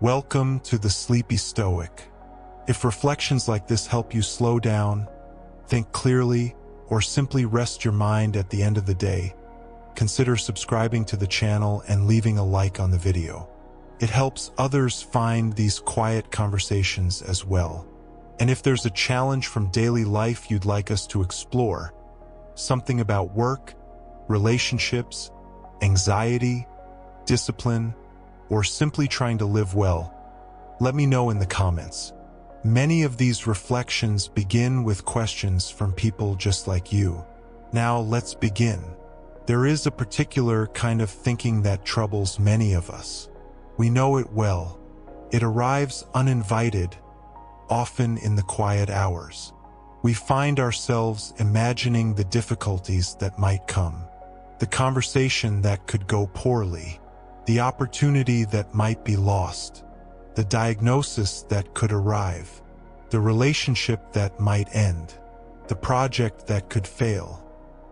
Welcome to the Sleepy Stoic. If reflections like this help you slow down, think clearly, or simply rest your mind at the end of the day, consider subscribing to the channel and leaving a like on the video. It helps others find these quiet conversations as well. And if there's a challenge from daily life you'd like us to explore, something about work, relationships, anxiety, discipline, or simply trying to live well, let me know in the comments. Many of these reflections begin with questions from people just like you. Now let's begin. There is a particular kind of thinking that troubles many of us. We know it well. It arrives uninvited, often in the quiet hours. We find ourselves imagining the difficulties that might come, the conversation that could go poorly, the opportunity that might be lost, the diagnosis that could arrive, the relationship that might end, the project that could fail.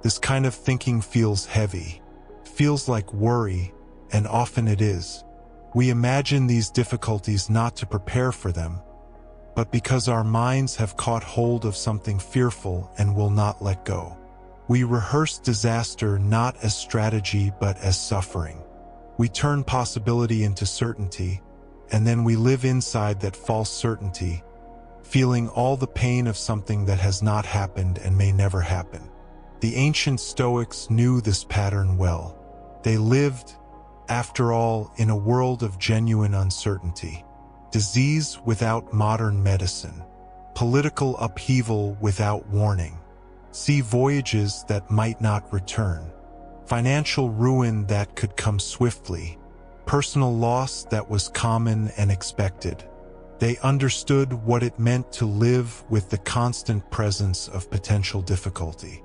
This kind of thinking feels heavy, feels like worry, and often it is. We imagine these difficulties not to prepare for them, but because our minds have caught hold of something fearful and will not let go. We rehearse disaster not as strategy but as suffering. We turn possibility into certainty, and then we live inside that false certainty, feeling all the pain of something that has not happened and may never happen. The ancient Stoics knew this pattern well. They lived, after all, in a world of genuine uncertainty. Disease without modern medicine, political upheaval without warning, sea voyages that might not return, financial ruin that could come swiftly, personal loss that was common and expected. They understood what it meant to live with the constant presence of potential difficulty.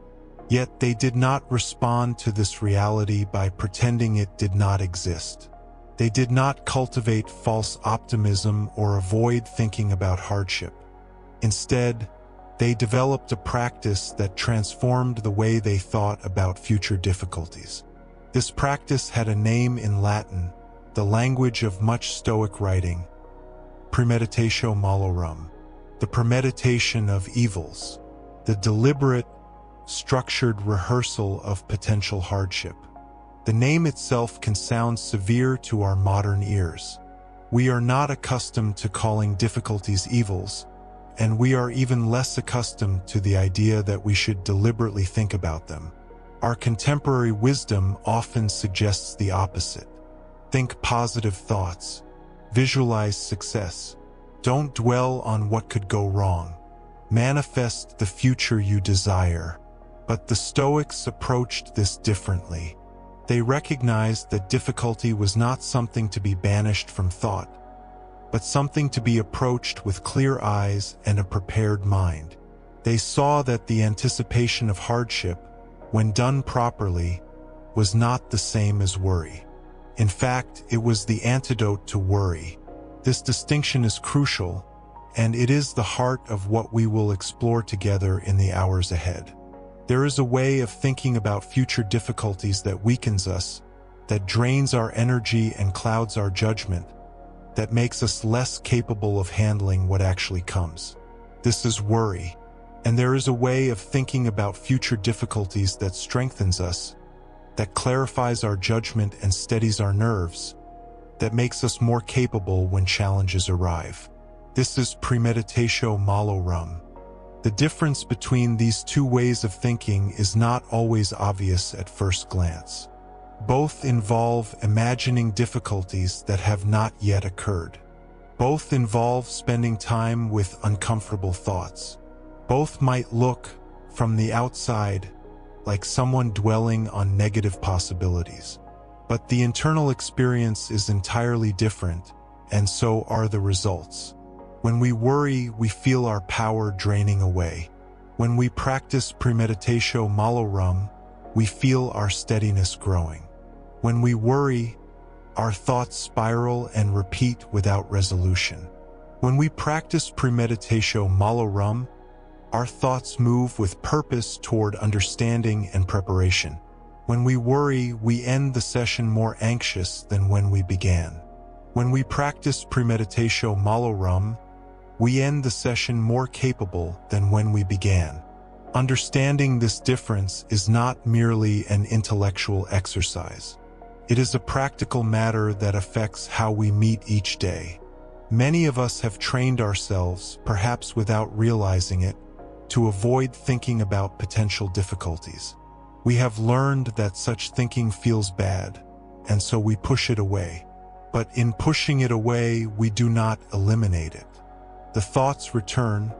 Yet they did not respond to this reality by pretending it did not exist. They did not cultivate false optimism or avoid thinking about hardship. Instead, they developed a practice that transformed the way they thought about future difficulties. This practice had a name in Latin, the language of much Stoic writing: premeditatio malorum, the premeditation of evils, the deliberate, structured rehearsal of potential hardship. The name itself can sound severe to our modern ears. We are not accustomed to calling difficulties evils, and we are even less accustomed to the idea that we should deliberately think about them. Our contemporary wisdom often suggests the opposite. Think positive thoughts. Visualize success. Don't dwell on what could go wrong. Manifest the future you desire. But the Stoics approached this differently. They recognized that difficulty was not something to be banished from thought, but something to be approached with clear eyes and a prepared mind. They saw that the anticipation of hardship, when done properly, was not the same as worry. In fact, it was the antidote to worry. This distinction is crucial, and it is the heart of what we will explore together in the hours ahead. There is a way of thinking about future difficulties that weakens us, that drains our energy and clouds our judgment, that makes us less capable of handling what actually comes. This is worry. And there is a way of thinking about future difficulties that strengthens us, that clarifies our judgment and steadies our nerves, that makes us more capable when challenges arrive. This is premeditatio malorum. The difference between these two ways of thinking is not always obvious at first glance. Both involve imagining difficulties that have not yet occurred. Both involve spending time with uncomfortable thoughts. Both might look, from the outside, like someone dwelling on negative possibilities. But the internal experience is entirely different, and so are the results. When we worry, we feel our power draining away. When we practice premeditatio malorum, we feel our steadiness growing. When we worry, our thoughts spiral and repeat without resolution. When we practice premeditatio malorum, our thoughts move with purpose toward understanding and preparation. When we worry, we end the session more anxious than when we began. When we practice premeditatio malorum, we end the session more capable than when we began. Understanding this difference is not merely an intellectual exercise. It is a practical matter that affects how we meet each day. Many of us have trained ourselves, perhaps without realizing it, to avoid thinking about potential difficulties. We have learned that such thinking feels bad, and so we push it away. But in pushing it away, we do not eliminate it. The thoughts return,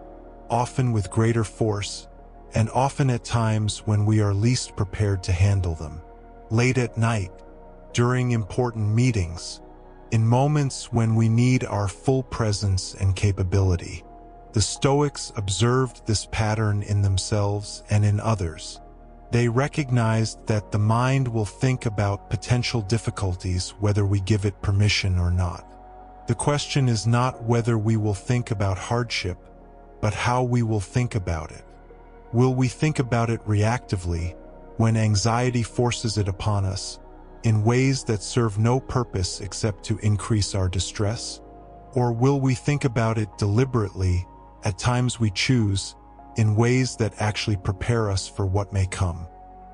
often with greater force, and often at times when we are least prepared to handle them. Late at night, during important meetings, in moments when we need our full presence and capability. The Stoics observed this pattern in themselves and in others. They recognized that the mind will think about potential difficulties whether we give it permission or not. The question is not whether we will think about hardship, but how we will think about it. Will we think about it reactively, when anxiety forces it upon us, in ways that serve no purpose except to increase our distress? Or will we think about it deliberately, at times we choose, in ways that actually prepare us for what may come?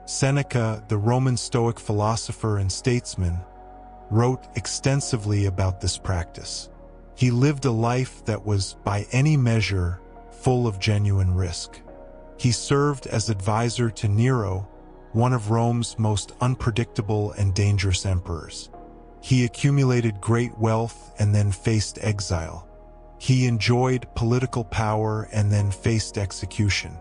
Seneca, the Roman Stoic philosopher and statesman, wrote extensively about this practice. He lived a life that was, by any measure, full of genuine risk. He served as advisor to Nero, one of Rome's most unpredictable and dangerous emperors. He accumulated great wealth and then faced exile. He enjoyed political power and then faced execution.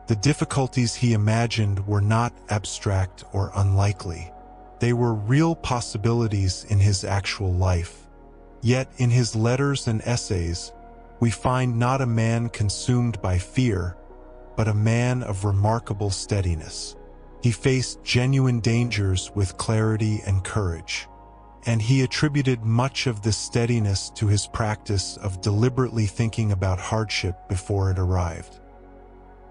The difficulties he imagined were not abstract or unlikely. They were real possibilities in his actual life. Yet in his letters and essays, we find not a man consumed by fear, but a man of remarkable steadiness. He faced genuine dangers with clarity and courage, and he attributed much of this steadiness to his practice of deliberately thinking about hardship before it arrived.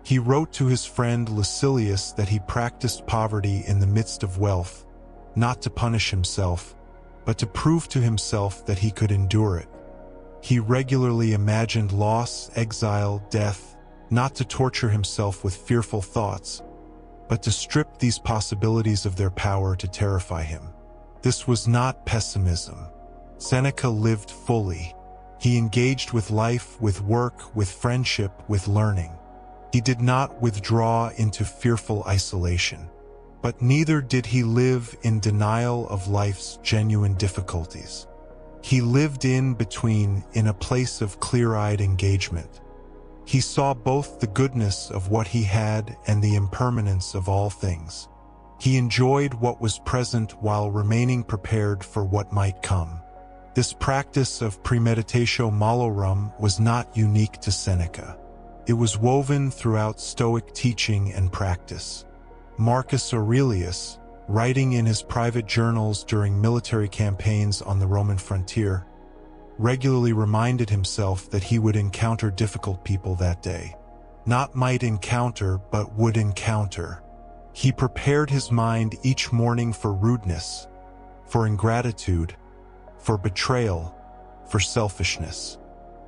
He wrote to his friend Lucilius that he practiced poverty in the midst of wealth, not to punish himself, but to prove to himself that he could endure it. He regularly imagined loss, exile, death, not to torture himself with fearful thoughts, but to strip these possibilities of their power to terrify him. This was not pessimism. Seneca lived fully. He engaged with life, with work, with friendship, with learning. He did not withdraw into fearful isolation, but neither did he live in denial of life's genuine difficulties. He lived in between, in a place of clear-eyed engagement. He saw both the goodness of what he had and the impermanence of all things. He enjoyed what was present while remaining prepared for what might come. This practice of premeditatio malorum was not unique to Seneca. It was woven throughout Stoic teaching and practice. Marcus Aurelius, writing in his private journals during military campaigns on the Roman frontier, regularly reminded himself that he would encounter difficult people that day. Not might encounter, but would encounter. He prepared his mind each morning for rudeness, for ingratitude, for betrayal, for selfishness.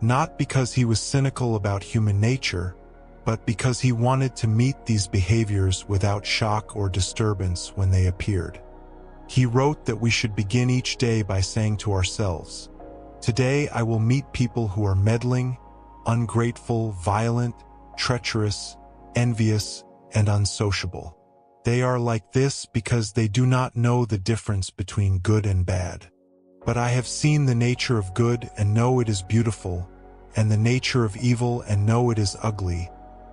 Not because he was cynical about human nature, but because he wanted to meet these behaviors without shock or disturbance when they appeared. He wrote that we should begin each day by saying to ourselves, "Today I will meet people who are meddling, ungrateful, violent, treacherous, envious, and unsociable. They are like this because they do not know the difference between good and bad. But I have seen the nature of good and know it is beautiful, and the nature of evil and know it is ugly,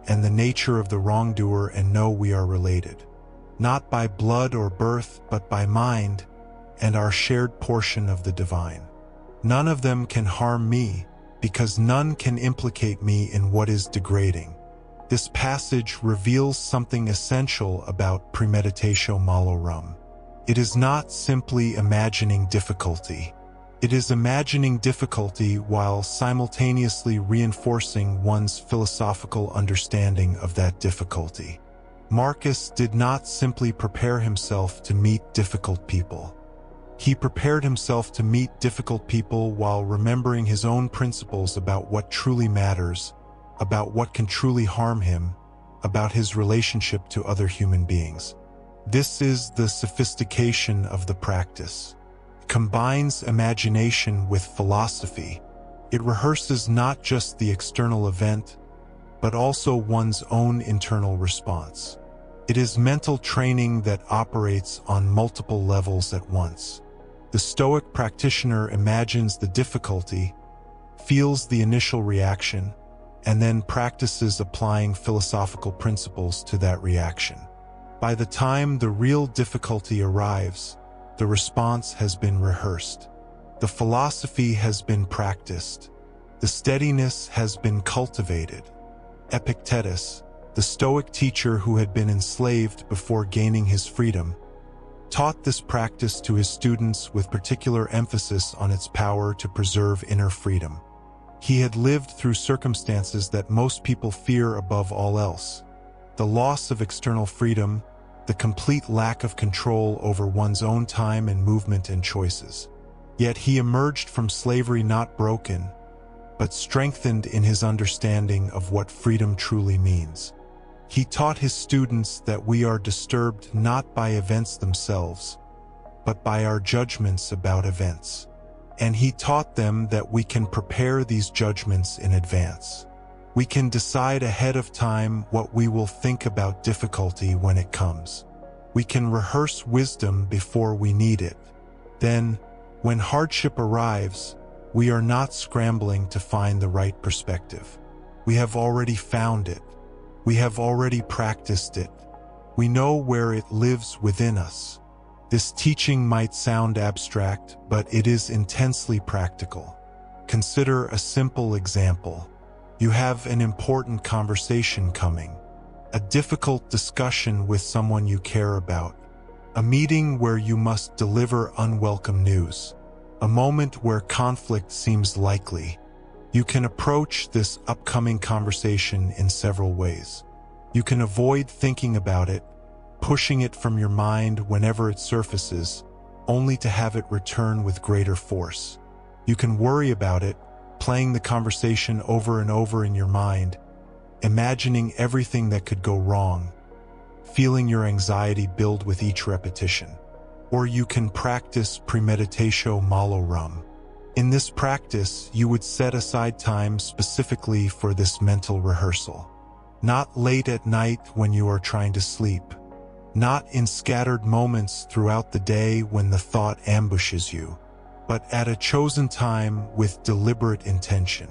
and the nature of the wrongdoer and know we are related, not by blood or birth, but by mind, and our shared portion of the divine. None of them can harm me, because none can implicate me in what is degrading." This passage reveals something essential about premeditatio malorum. It is not simply imagining difficulty. It is imagining difficulty while simultaneously reinforcing one's philosophical understanding of that difficulty. Marcus did not simply prepare himself to meet difficult people. He prepared himself to meet difficult people while remembering his own principles about what truly matters, about what can truly harm him, about his relationship to other human beings. This is the sophistication of the practice. It combines imagination with philosophy. It rehearses not just the external event, but also one's own internal response. It is mental training that operates on multiple levels at once. The Stoic practitioner imagines the difficulty, feels the initial reaction, and then practices applying philosophical principles to that reaction. By the time the real difficulty arrives, the response has been rehearsed. The philosophy has been practiced. The steadiness has been cultivated. Epictetus, the Stoic teacher who had been enslaved before gaining his freedom, taught this practice to his students with particular emphasis on its power to preserve inner freedom. He had lived through circumstances that most people fear above all else: the loss of external freedom, the complete lack of control over one's own time and movement and choices. Yet he emerged from slavery not broken, but strengthened in his understanding of what freedom truly means. He taught his students that we are disturbed not by events themselves, but by our judgments about events. And he taught them that we can prepare these judgments in advance. We can decide ahead of time what we will think about difficulty when it comes. We can rehearse wisdom before we need it. Then, when hardship arrives, we are not scrambling to find the right perspective. We have already found it. We have already practiced it. We know where it lives within us. This teaching might sound abstract, but it is intensely practical. Consider a simple example. You have an important conversation coming, a difficult discussion with someone you care about, a meeting where you must deliver unwelcome news, a moment where conflict seems likely. You can approach this upcoming conversation in several ways. You can avoid thinking about it, pushing it from your mind whenever it surfaces, only to have it return with greater force. You can worry about it, playing the conversation over and over in your mind, imagining everything that could go wrong, feeling your anxiety build with each repetition. Or you can practice premeditatio malorum. In this practice, you would set aside time specifically for this mental rehearsal. Not late at night when you are trying to sleep. Not in scattered moments throughout the day when the thought ambushes you, but at a chosen time with deliberate intention.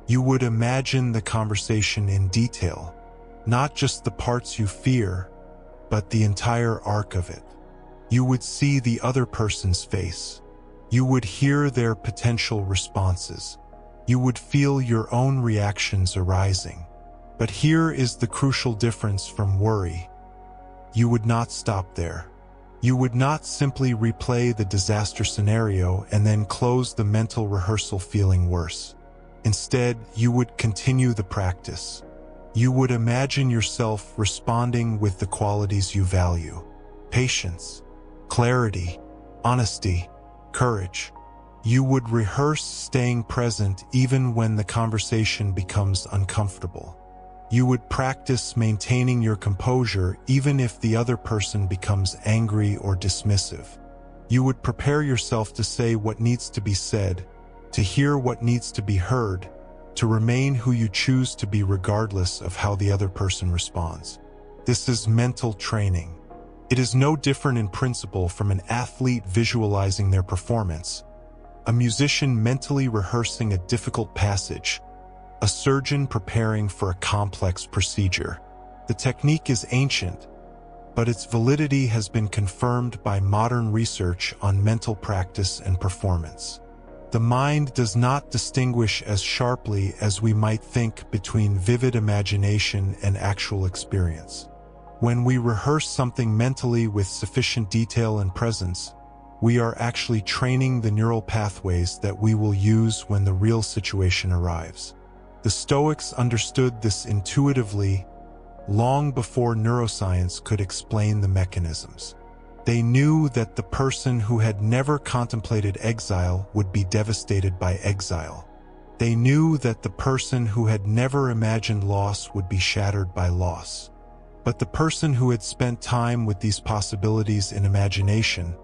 You would imagine the conversation in detail, not just the parts you fear, but the entire arc of it. You would see the other person's face. You would hear their potential responses. You would feel your own reactions arising. But here is the crucial difference from worry. You would not stop there. You would not simply replay the disaster scenario and then close the mental rehearsal feeling worse. Instead, you would continue the practice. You would imagine yourself responding with the qualities you value: patience, clarity, honesty, courage. You would rehearse staying present even when the conversation becomes uncomfortable. You would practice maintaining your composure even if the other person becomes angry or dismissive. You would prepare yourself to say what needs to be said, to hear what needs to be heard, to remain who you choose to be regardless of how the other person responds. This is mental training. It is no different in principle from an athlete visualizing their performance, a musician mentally rehearsing a difficult passage, a surgeon preparing for a complex procedure. The technique is ancient, but its validity has been confirmed by modern research on mental practice and performance. The mind does not distinguish as sharply as we might think between vivid imagination and actual experience. When we rehearse something mentally with sufficient detail and presence, we are actually training the neural pathways that we will use when the real situation arrives. The Stoics understood this intuitively long before neuroscience could explain the mechanisms. They knew that the person who had never contemplated exile would be devastated by exile. They knew that the person who had never imagined loss would be shattered by loss. But the person who had spent time with these possibilities in imagination,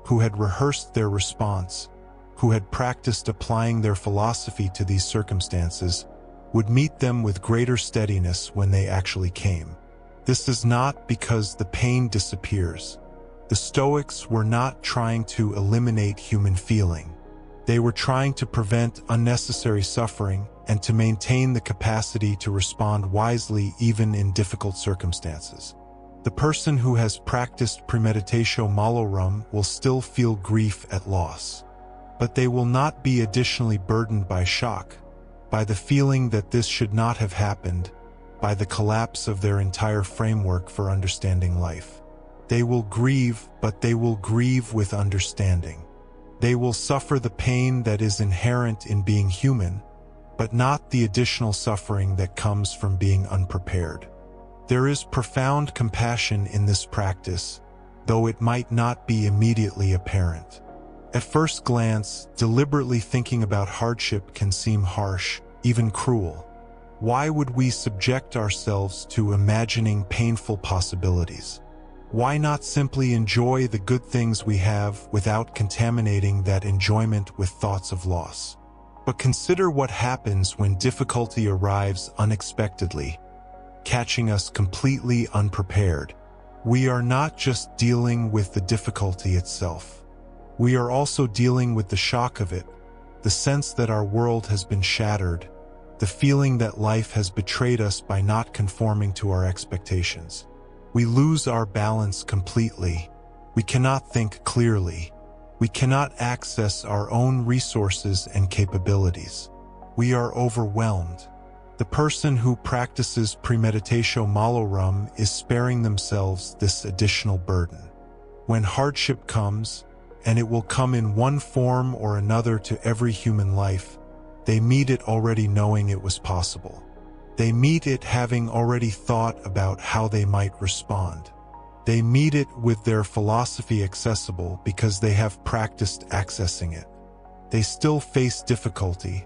who had rehearsed their response, who had practiced applying their philosophy to these circumstances, would meet them with greater steadiness when they actually came. This is not because the pain disappears. The Stoics were not trying to eliminate human feeling. They were trying to prevent unnecessary suffering and to maintain the capacity to respond wisely even in difficult circumstances. The person who has practiced premeditatio malorum will still feel grief at loss, but they will not be additionally burdened by shock, by the feeling that this should not have happened, by the collapse of their entire framework for understanding life. They will grieve, but they will grieve with understanding. They will suffer the pain that is inherent in being human, but not the additional suffering that comes from being unprepared. There is profound compassion in this practice, though it might not be immediately apparent. At first glance, deliberately thinking about hardship can seem harsh, even cruel. Why would we subject ourselves to imagining painful possibilities? Why not simply enjoy the good things we have without contaminating that enjoyment with thoughts of loss? But consider what happens when difficulty arrives unexpectedly, catching us completely unprepared. We are not just dealing with the difficulty itself. We are also dealing with the shock of it, the sense that our world has been shattered, the feeling that life has betrayed us by not conforming to our expectations. We lose our balance completely. We cannot think clearly. We cannot access our own resources and capabilities. We are overwhelmed. The person who practices premeditatio malorum is sparing themselves this additional burden. When hardship comes, and it will come in one form or another to every human life, they meet it already knowing it was possible. They meet it having already thought about how they might respond. They meet it with their philosophy accessible because they have practiced accessing it. They still face difficulty,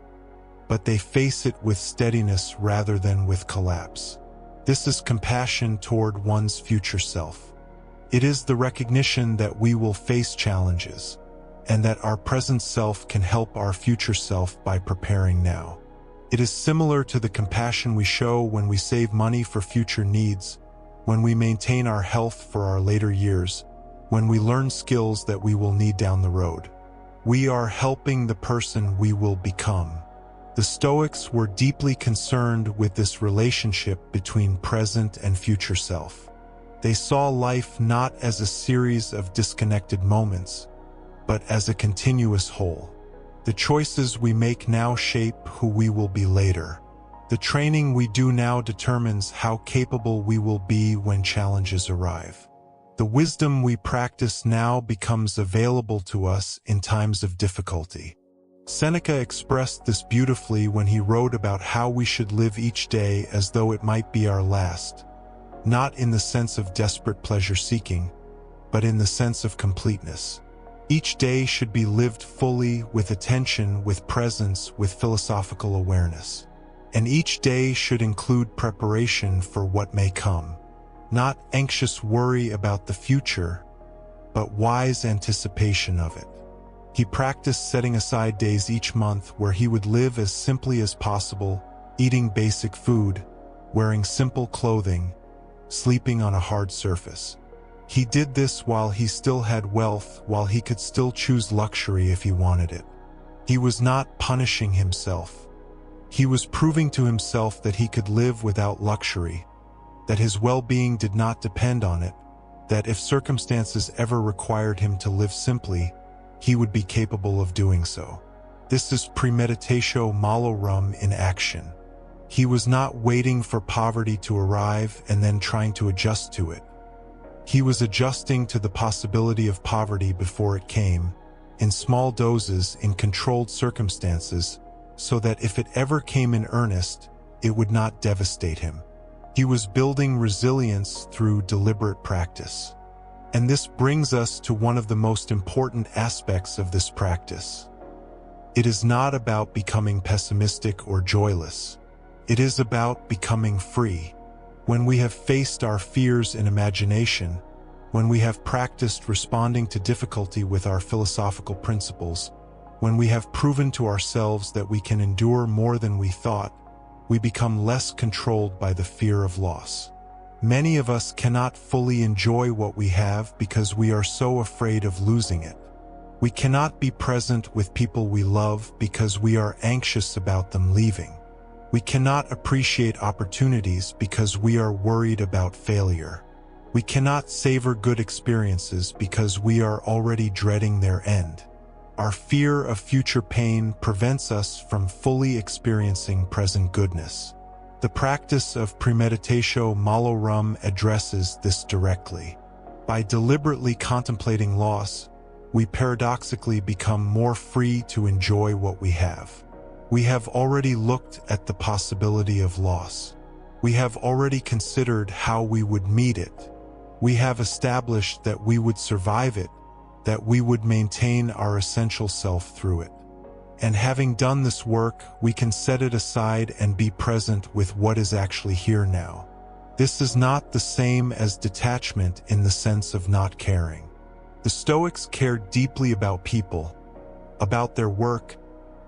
but they face it with steadiness rather than with collapse. This is compassion toward one's future self. It is the recognition that we will face challenges, and that our present self can help our future self by preparing now. It is similar to the compassion we show when we save money for future needs, when we maintain our health for our later years, when we learn skills that we will need down the road. We are helping the person we will become. The Stoics were deeply concerned with this relationship between present and future self. They saw life not as a series of disconnected moments, but as a continuous whole. The choices we make now shape who we will be later. The training we do now determines how capable we will be when challenges arrive. The wisdom we practice now becomes available to us in times of difficulty. Seneca expressed this beautifully when he wrote about how we should live each day as though it might be our last, not in the sense of desperate pleasure-seeking, but in the sense of completeness. Each day should be lived fully, with attention, with presence, with philosophical awareness. And each day should include preparation for what may come. Not anxious worry about the future, but wise anticipation of it. He practiced setting aside days each month where he would live as simply as possible, eating basic food, wearing simple clothing, sleeping on a hard surface. He did this while he still had wealth, while he could still choose luxury if he wanted it. He was not punishing himself. He was proving to himself that he could live without luxury, that his well-being did not depend on it, that if circumstances ever required him to live simply, he would be capable of doing so. This is premeditatio malorum in action. He was not waiting for poverty to arrive and then trying to adjust to it. He was adjusting to the possibility of poverty before it came, in small doses, in controlled circumstances, so that if it ever came in earnest, it would not devastate him. He was building resilience through deliberate practice. And this brings us to one of the most important aspects of this practice. It is not about becoming pessimistic or joyless. It is about becoming free. When we have faced our fears in imagination, when we have practiced responding to difficulty with our philosophical principles, when we have proven to ourselves that we can endure more than we thought, we become less controlled by the fear of loss. Many of us cannot fully enjoy what we have because we are so afraid of losing it. We cannot be present with people we love because we are anxious about them leaving. We cannot appreciate opportunities because we are worried about failure. We cannot savor good experiences because we are already dreading their end. Our fear of future pain prevents us from fully experiencing present goodness. The practice of premeditatio malorum addresses this directly. By deliberately contemplating loss, we paradoxically become more free to enjoy what we have. We have already looked at the possibility of loss. We have already considered how we would meet it. We have established that we would survive it, that we would maintain our essential self through it. And having done this work, we can set it aside and be present with what is actually here now. This is not the same as detachment in the sense of not caring. The Stoics cared deeply about people, about their work,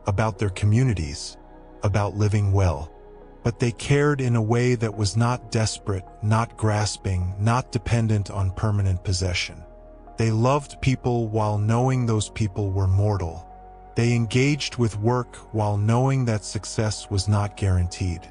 about their communities, about living well. But they cared in a way that was not desperate, not grasping, not dependent on permanent possession. They loved people while knowing those people were mortal. They engaged with work while knowing that success was not guaranteed.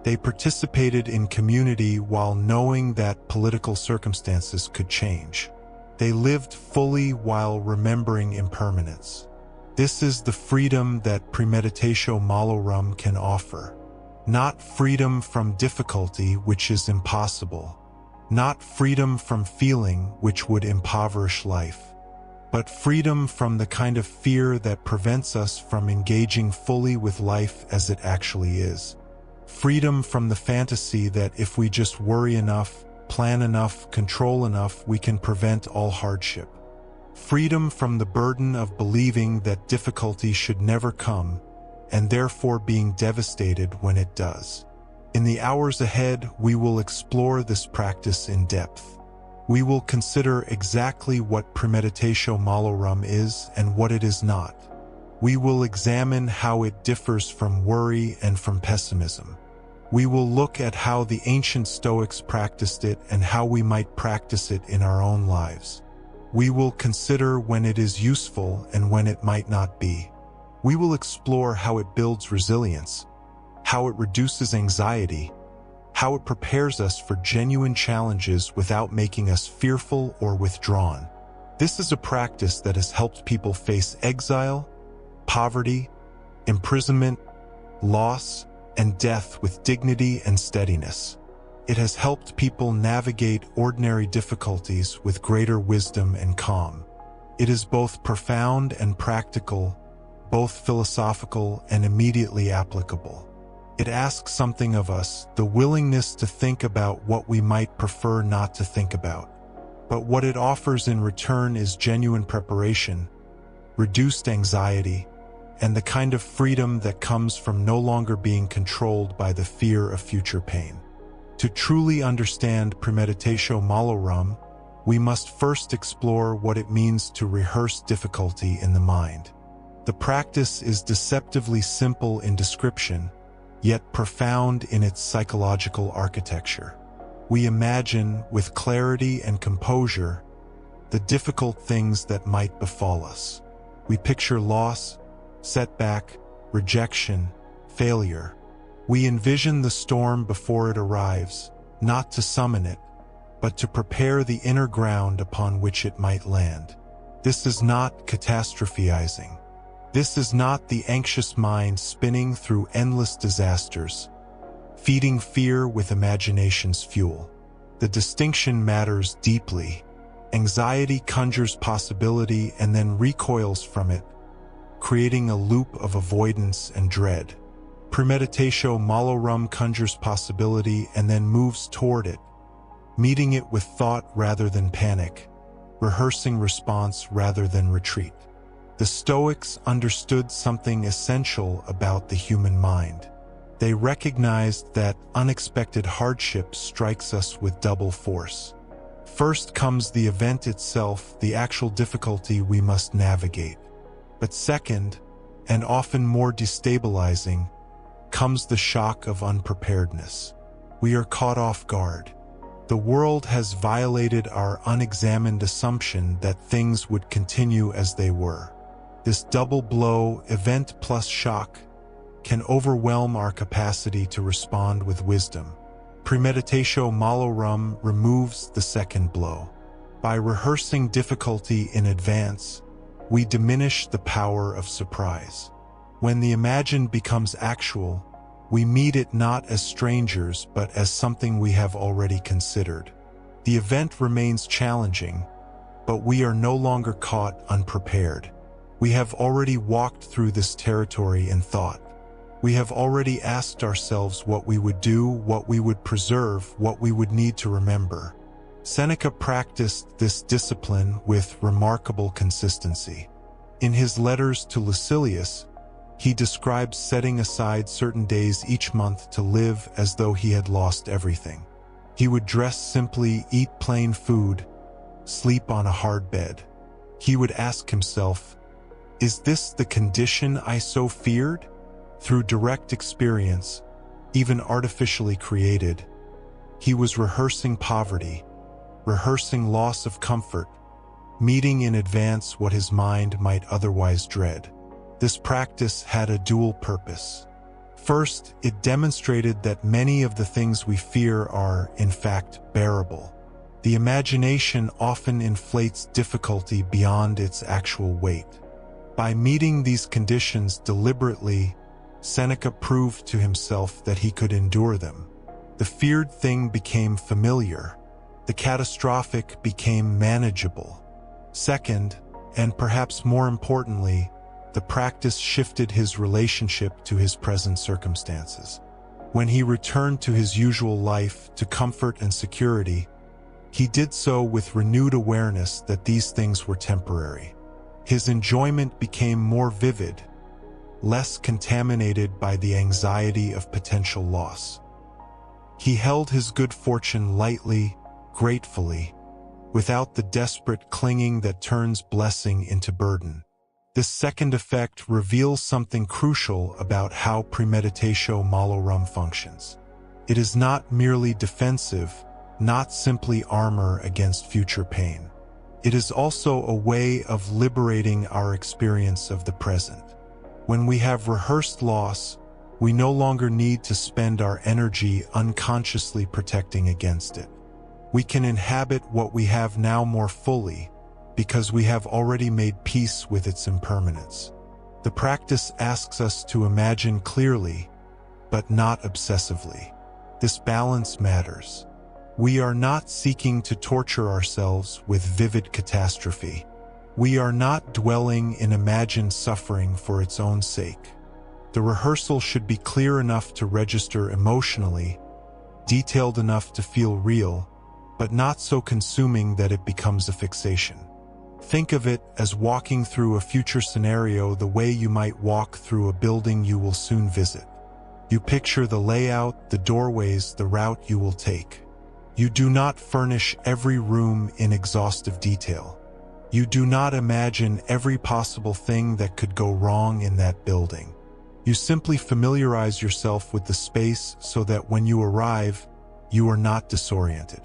They participated in community while knowing that political circumstances could change. They lived fully while remembering impermanence. This is the freedom that premeditatio malorum can offer. Not freedom from difficulty, which is impossible. Not freedom from feeling, which would impoverish life. But freedom from the kind of fear that prevents us from engaging fully with life as it actually is. Freedom from the fantasy that if we just worry enough, plan enough, control enough, we can prevent all hardship. Freedom from the burden of believing that difficulty should never come, and therefore being devastated when it does. In the hours ahead, we will explore this practice in depth. We will consider exactly what premeditatio malorum is and what it is not. We will examine how it differs from worry and from pessimism. We will look at how the ancient Stoics practiced it and how we might practice it in our own lives. We will consider when it is useful and when it might not be. We will explore how it builds resilience, how it reduces anxiety, how it prepares us for genuine challenges without making us fearful or withdrawn. This is a practice that has helped people face exile, poverty, imprisonment, loss, and death with dignity and steadiness. It has helped people navigate ordinary difficulties with greater wisdom and calm. It is both profound and practical, both philosophical and immediately applicable. It asks something of us, the willingness to think about what we might prefer not to think about. But what it offers in return is genuine preparation, reduced anxiety, and the kind of freedom that comes from no longer being controlled by the fear of future pain. To truly understand premeditatio malorum, we must first explore what it means to rehearse difficulty in the mind. The practice is deceptively simple in description, yet profound in its psychological architecture. We imagine, with clarity and composure, the difficult things that might befall us. We picture loss, setback, rejection, failure. We envision the storm before it arrives, not to summon it, but to prepare the inner ground upon which it might land. This is not catastrophizing. This is not the anxious mind spinning through endless disasters, feeding fear with imagination's fuel. The distinction matters deeply. Anxiety conjures possibility and then recoils from it, creating a loop of avoidance and dread. Premeditatio malorum conjures possibility and then moves toward it, meeting it with thought rather than panic, rehearsing response rather than retreat. The Stoics understood something essential about the human mind. They recognized that unexpected hardship strikes us with double force. First comes the event itself, the actual difficulty we must navigate. But second, and often more destabilizing, comes the shock of unpreparedness. We are caught off guard. The world has violated our unexamined assumption that things would continue as they were. This double blow, event plus shock, can overwhelm our capacity to respond with wisdom. Premeditatio malorum removes the second blow. By rehearsing difficulty in advance, we diminish the power of surprise. When the imagined becomes actual, we meet it not as strangers but as something we have already considered. The event remains challenging, but we are no longer caught unprepared. We have already walked through this territory in thought. We have already asked ourselves what we would do, what we would preserve, what we would need to remember. Seneca practiced this discipline with remarkable consistency. In his letters to Lucilius, he describes setting aside certain days each month to live as though he had lost everything. He would dress simply, eat plain food, sleep on a hard bed. He would ask himself, "Is this the condition I so feared?" Through direct experience, even artificially created, he was rehearsing poverty, rehearsing loss of comfort, meeting in advance what his mind might otherwise dread. This practice had a dual purpose. First, it demonstrated that many of the things we fear are, in fact, bearable. The imagination often inflates difficulty beyond its actual weight. By meeting these conditions deliberately, Seneca proved to himself that he could endure them. The feared thing became familiar. The catastrophic became manageable. Second, and perhaps more importantly, the practice shifted his relationship to his present circumstances. When he returned to his usual life, to comfort and security, he did so with renewed awareness that these things were temporary. His enjoyment became more vivid, less contaminated by the anxiety of potential loss. He held his good fortune lightly, gratefully, without the desperate clinging that turns blessing into burden. This second effect reveals something crucial about how premeditatio malorum functions. It is not merely defensive, not simply armor against future pain. It is also a way of liberating our experience of the present. When we have rehearsed loss, we no longer need to spend our energy unconsciously protecting against it. We can inhabit what we have now more fully, because we have already made peace with its impermanence. The practice asks us to imagine clearly, but not obsessively. This balance matters. We are not seeking to torture ourselves with vivid catastrophe. We are not dwelling in imagined suffering for its own sake. The rehearsal should be clear enough to register emotionally, detailed enough to feel real, but not so consuming that it becomes a fixation. Think of it as walking through a future scenario the way you might walk through a building you will soon visit. You picture the layout, the doorways, the route you will take. You do not furnish every room in exhaustive detail. You do not imagine every possible thing that could go wrong in that building. You simply familiarize yourself with the space so that when you arrive, you are not disoriented.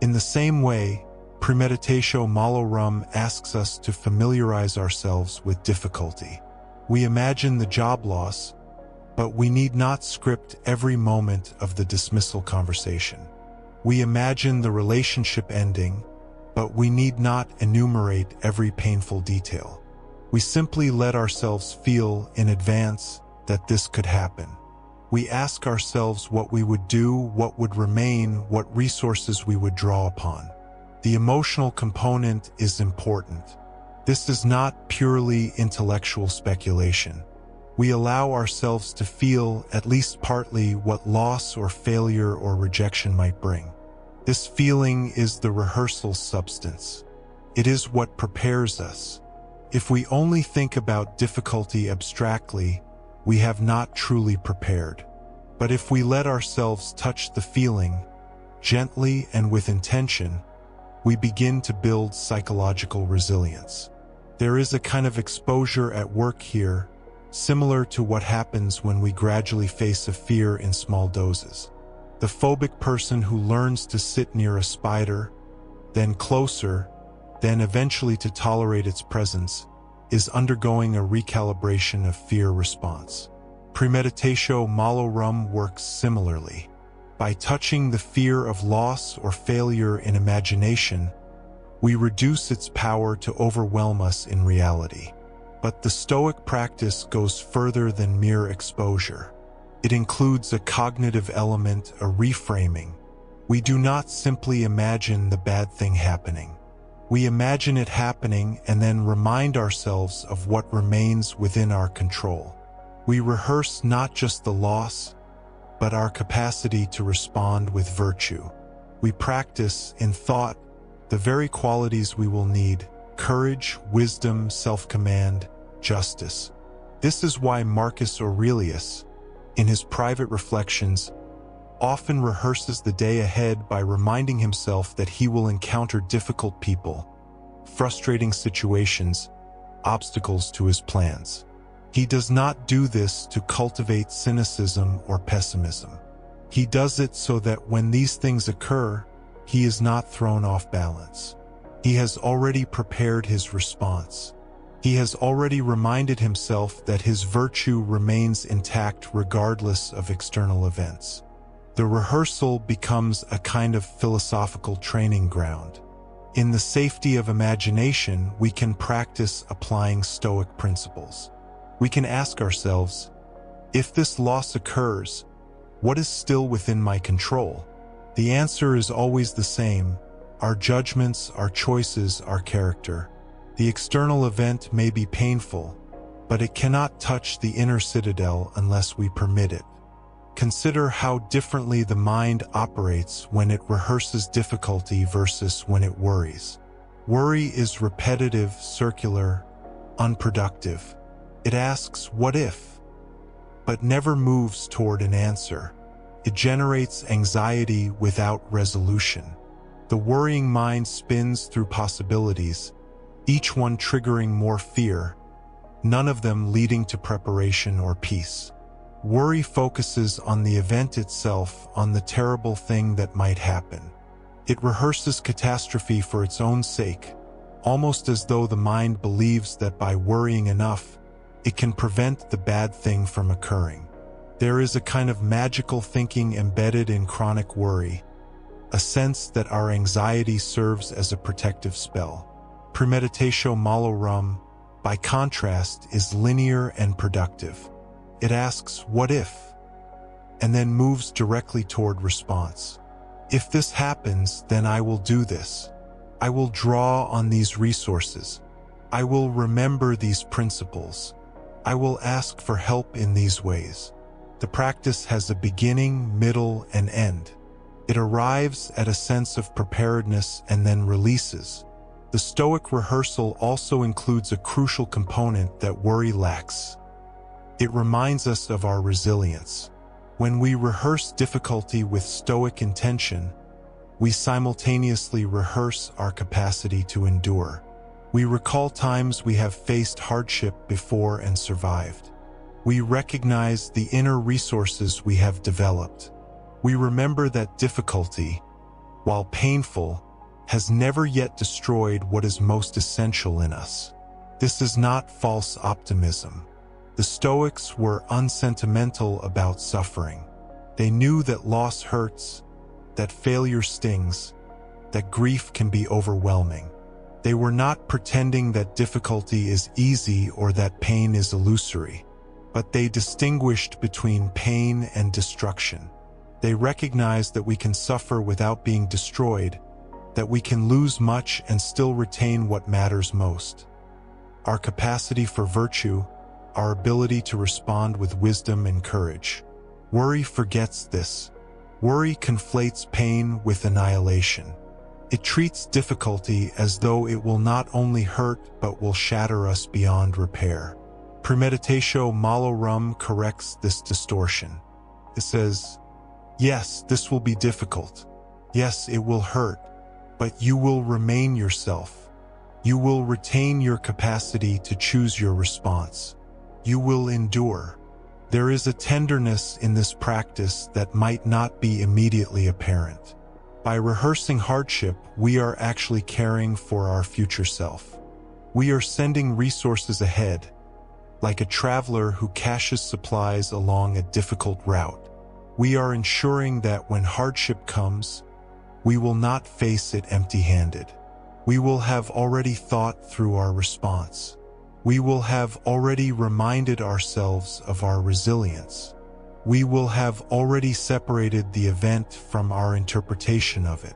In the same way, premeditatio malorum asks us to familiarize ourselves with difficulty. We imagine the job loss, but we need not script every moment of the dismissal conversation. We imagine the relationship ending, but we need not enumerate every painful detail. We simply let ourselves feel in advance that this could happen. We ask ourselves what we would do, what would remain, what resources we would draw upon. The emotional component is important. This is not purely intellectual speculation. We allow ourselves to feel, at least partly, what loss or failure or rejection might bring. This feeling is the rehearsal's substance. It is what prepares us. If we only think about difficulty abstractly, we have not truly prepared. But if we let ourselves touch the feeling, gently and with intention, we begin to build psychological resilience. There is a kind of exposure at work here, similar to what happens when we gradually face a fear in small doses. The phobic person who learns to sit near a spider, then closer, then eventually to tolerate its presence, is undergoing a recalibration of fear response. Premeditatio malorum works similarly. By touching the fear of loss or failure in imagination, we reduce its power to overwhelm us in reality. But the Stoic practice goes further than mere exposure. It includes a cognitive element, a reframing. We do not simply imagine the bad thing happening. We imagine it happening and then remind ourselves of what remains within our control. We rehearse not just the loss, but our capacity to respond with virtue. We practice, in thought, the very qualities we will need: courage, wisdom, self-command, justice. This is why Marcus Aurelius, in his private reflections, often rehearses the day ahead by reminding himself that he will encounter difficult people, frustrating situations, obstacles to his plans. He does not do this to cultivate cynicism or pessimism. He does it so that when these things occur, he is not thrown off balance. He has already prepared his response. He has already reminded himself that his virtue remains intact regardless of external events. The rehearsal becomes a kind of philosophical training ground. In the safety of imagination, we can practice applying Stoic principles. We can ask ourselves, if this loss occurs, what is still within my control? The answer is always the same: our judgments, our choices, our character. The external event may be painful, but it cannot touch the inner citadel unless we permit it. Consider how differently the mind operates when it rehearses difficulty versus when it worries. Worry is repetitive, circular, unproductive. It asks, what if? But never moves toward an answer. It generates anxiety without resolution. The worrying mind spins through possibilities, each one triggering more fear, none of them leading to preparation or peace. Worry focuses on the event itself, on the terrible thing that might happen. It rehearses catastrophe for its own sake, almost as though the mind believes that by worrying enough, it can prevent the bad thing from occurring. There is a kind of magical thinking embedded in chronic worry, a sense that our anxiety serves as a protective spell. Premeditatio malorum, by contrast, is linear and productive. It asks, what if? And then moves directly toward response. If this happens, then I will do this. I will draw on these resources. I will remember these principles. I will ask for help in these ways. The practice has a beginning, middle, and end. It arrives at a sense of preparedness and then releases. The Stoic rehearsal also includes a crucial component that worry lacks. It reminds us of our resilience. When we rehearse difficulty with Stoic intention, we simultaneously rehearse our capacity to endure. We recall times we have faced hardship before and survived. We recognize the inner resources we have developed. We remember that difficulty, while painful, has never yet destroyed what is most essential in us. This is not false optimism. The Stoics were unsentimental about suffering. They knew that loss hurts, that failure stings, that grief can be overwhelming. They were not pretending that difficulty is easy or that pain is illusory, but they distinguished between pain and destruction. They recognized that we can suffer without being destroyed, that we can lose much and still retain what matters most. Our capacity for virtue, our ability to respond with wisdom and courage. Worry forgets this. Worry conflates pain with annihilation. It treats difficulty as though it will not only hurt but will shatter us beyond repair. Premeditatio malorum corrects this distortion. It says, yes, this will be difficult. Yes, it will hurt, but you will remain yourself. You will retain your capacity to choose your response. You will endure. There is a tenderness in this practice that might not be immediately apparent. By rehearsing hardship, we are actually caring for our future self. We are sending resources ahead, like a traveler who caches supplies along a difficult route. We are ensuring that when hardship comes, we will not face it empty-handed. We will have already thought through our response. We will have already reminded ourselves of our resilience. We will have already separated the event from our interpretation of it.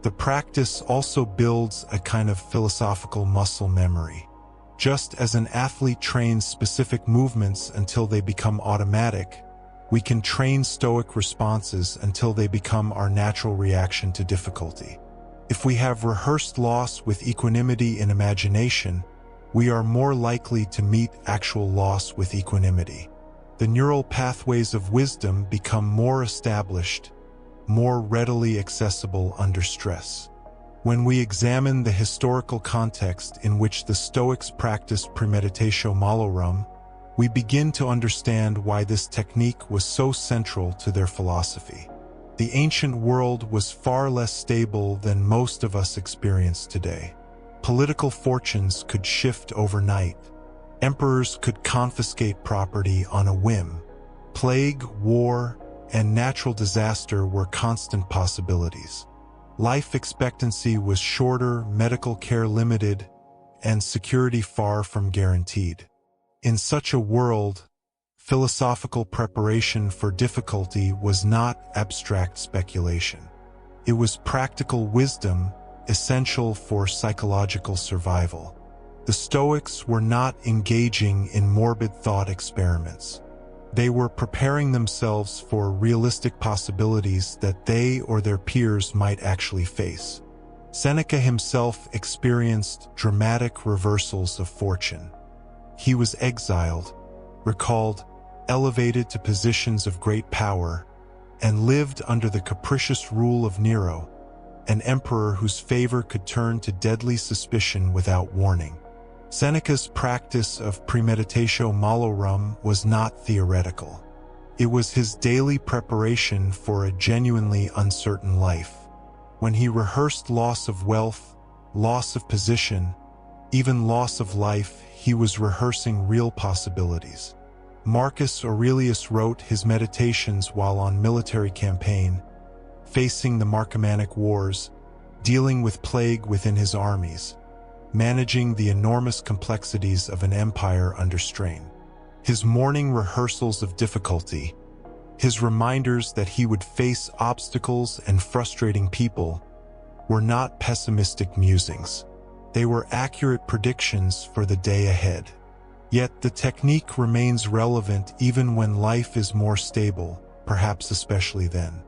The practice also builds a kind of philosophical muscle memory. Just as an athlete trains specific movements until they become automatic, we can train Stoic responses until they become our natural reaction to difficulty. If we have rehearsed loss with equanimity in imagination, we are more likely to meet actual loss with equanimity. The neural pathways of wisdom become more established, more readily accessible under stress. When we examine the historical context in which the Stoics practiced premeditatio malorum, we begin to understand why this technique was so central to their philosophy. The ancient world was far less stable than most of us experience today. Political fortunes could shift overnight. Emperors could confiscate property on a whim. Plague, war, and natural disaster were constant possibilities. Life expectancy was shorter, medical care limited, and security far from guaranteed. In such a world, philosophical preparation for difficulty was not abstract speculation. It was practical wisdom, essential for psychological survival. The Stoics were not engaging in morbid thought experiments. They were preparing themselves for realistic possibilities that they or their peers might actually face. Seneca himself experienced dramatic reversals of fortune. He was exiled, recalled, elevated to positions of great power, and lived under the capricious rule of Nero, an emperor whose favor could turn to deadly suspicion without warning. Seneca's practice of premeditatio malorum was not theoretical. It was his daily preparation for a genuinely uncertain life. When he rehearsed loss of wealth, loss of position, even loss of life, he was rehearsing real possibilities. Marcus Aurelius wrote his meditations while on military campaign, facing the Marcomannic Wars, dealing with plague within his armies, managing the enormous complexities of an empire under strain. His morning rehearsals of difficulty, his reminders that he would face obstacles and frustrating people, were not pessimistic musings. They were accurate predictions for the day ahead. Yet the technique remains relevant even when life is more stable, perhaps especially then.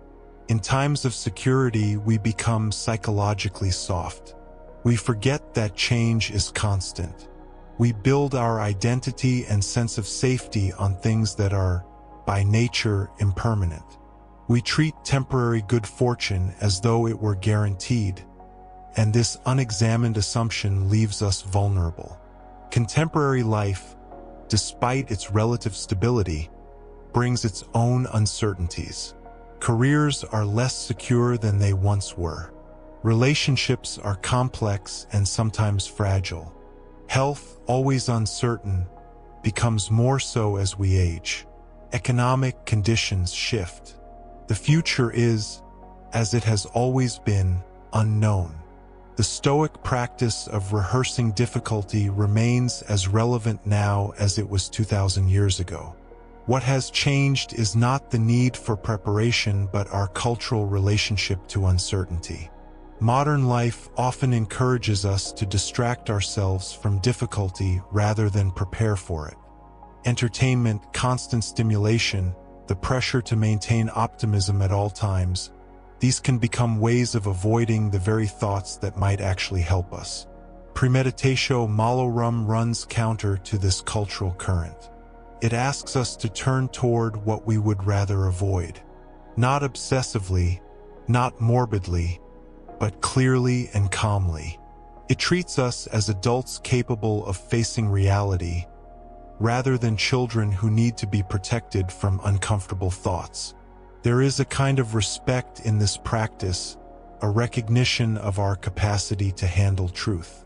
In times of security, we become psychologically soft. We forget that change is constant. We build our identity and sense of safety on things that are, by nature, impermanent. We treat temporary good fortune as though it were guaranteed, and this unexamined assumption leaves us vulnerable. Contemporary life, despite its relative stability, brings its own uncertainties. Careers are less secure than they once were. Relationships are complex and sometimes fragile. Health, always uncertain, becomes more so as we age. Economic conditions shift. The future is, as it has always been, unknown. The Stoic practice of rehearsing difficulty remains as relevant now as it was 2,000 years ago. What has changed is not the need for preparation but our cultural relationship to uncertainty. Modern life often encourages us to distract ourselves from difficulty rather than prepare for it. Entertainment, constant stimulation, the pressure to maintain optimism at all times, these can become ways of avoiding the very thoughts that might actually help us. Premeditatio malorum runs counter to this cultural current. It asks us to turn toward what we would rather avoid. Not obsessively, not morbidly, but clearly and calmly. It treats us as adults capable of facing reality, rather than children who need to be protected from uncomfortable thoughts. There is a kind of respect in this practice, a recognition of our capacity to handle truth.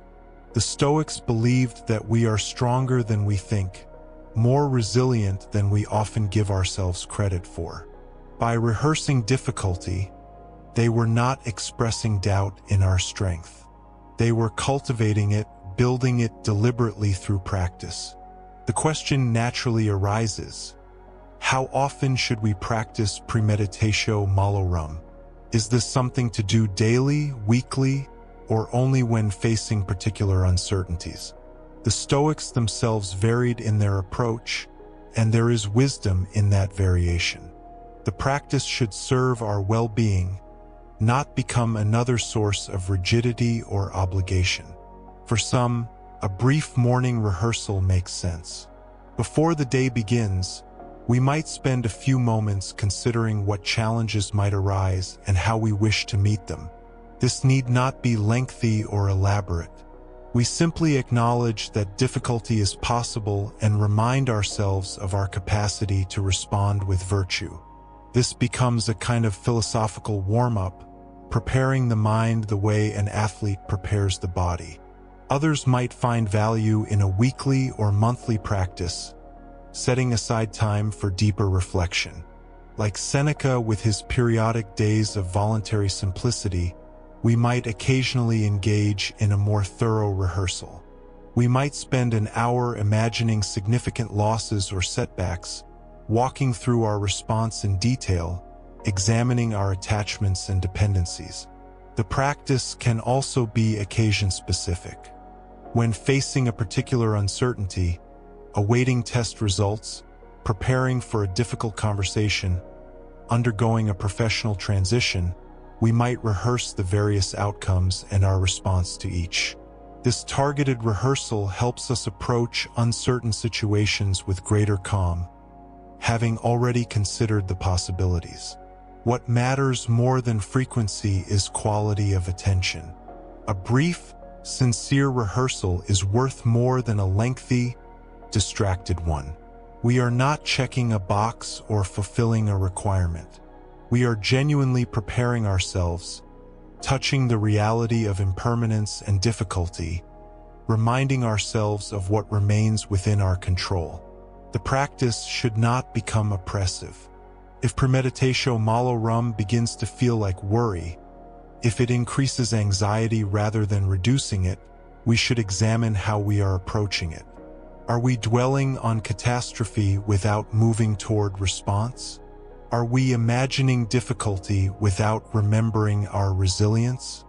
The Stoics believed that we are stronger than we think, more resilient than we often give ourselves credit for. By rehearsing difficulty, they were not expressing doubt in our strength. They were cultivating it, building it deliberately through practice. The question naturally arises, how often should we practice premeditatio malorum? Is this something to do daily, weekly, or only when facing particular uncertainties? The Stoics themselves varied in their approach, and there is wisdom in that variation. The practice should serve our well-being, not become another source of rigidity or obligation. For some, a brief morning rehearsal makes sense. Before the day begins, we might spend a few moments considering what challenges might arise and how we wish to meet them. This need not be lengthy or elaborate. We simply acknowledge that difficulty is possible and remind ourselves of our capacity to respond with virtue. This becomes a kind of philosophical warm-up, preparing the mind the way an athlete prepares the body. Others might find value in a weekly or monthly practice, setting aside time for deeper reflection. Like Seneca with his periodic days of voluntary simplicity, we might occasionally engage in a more thorough rehearsal. We might spend an hour imagining significant losses or setbacks, walking through our response in detail, examining our attachments and dependencies. The practice can also be occasion-specific. When facing a particular uncertainty, awaiting test results, preparing for a difficult conversation, undergoing a professional transition, we might rehearse the various outcomes and our response to each. This targeted rehearsal helps us approach uncertain situations with greater calm, having already considered the possibilities. What matters more than frequency is quality of attention. A brief, sincere rehearsal is worth more than a lengthy, distracted one. We are not checking a box or fulfilling a requirement. We are genuinely preparing ourselves, touching the reality of impermanence and difficulty, reminding ourselves of what remains within our control. The practice should not become oppressive. If premeditatio malorum begins to feel like worry, if it increases anxiety rather than reducing it, we should examine how we are approaching it. Are we dwelling on catastrophe without moving toward response? Are we imagining difficulty without remembering our resilience?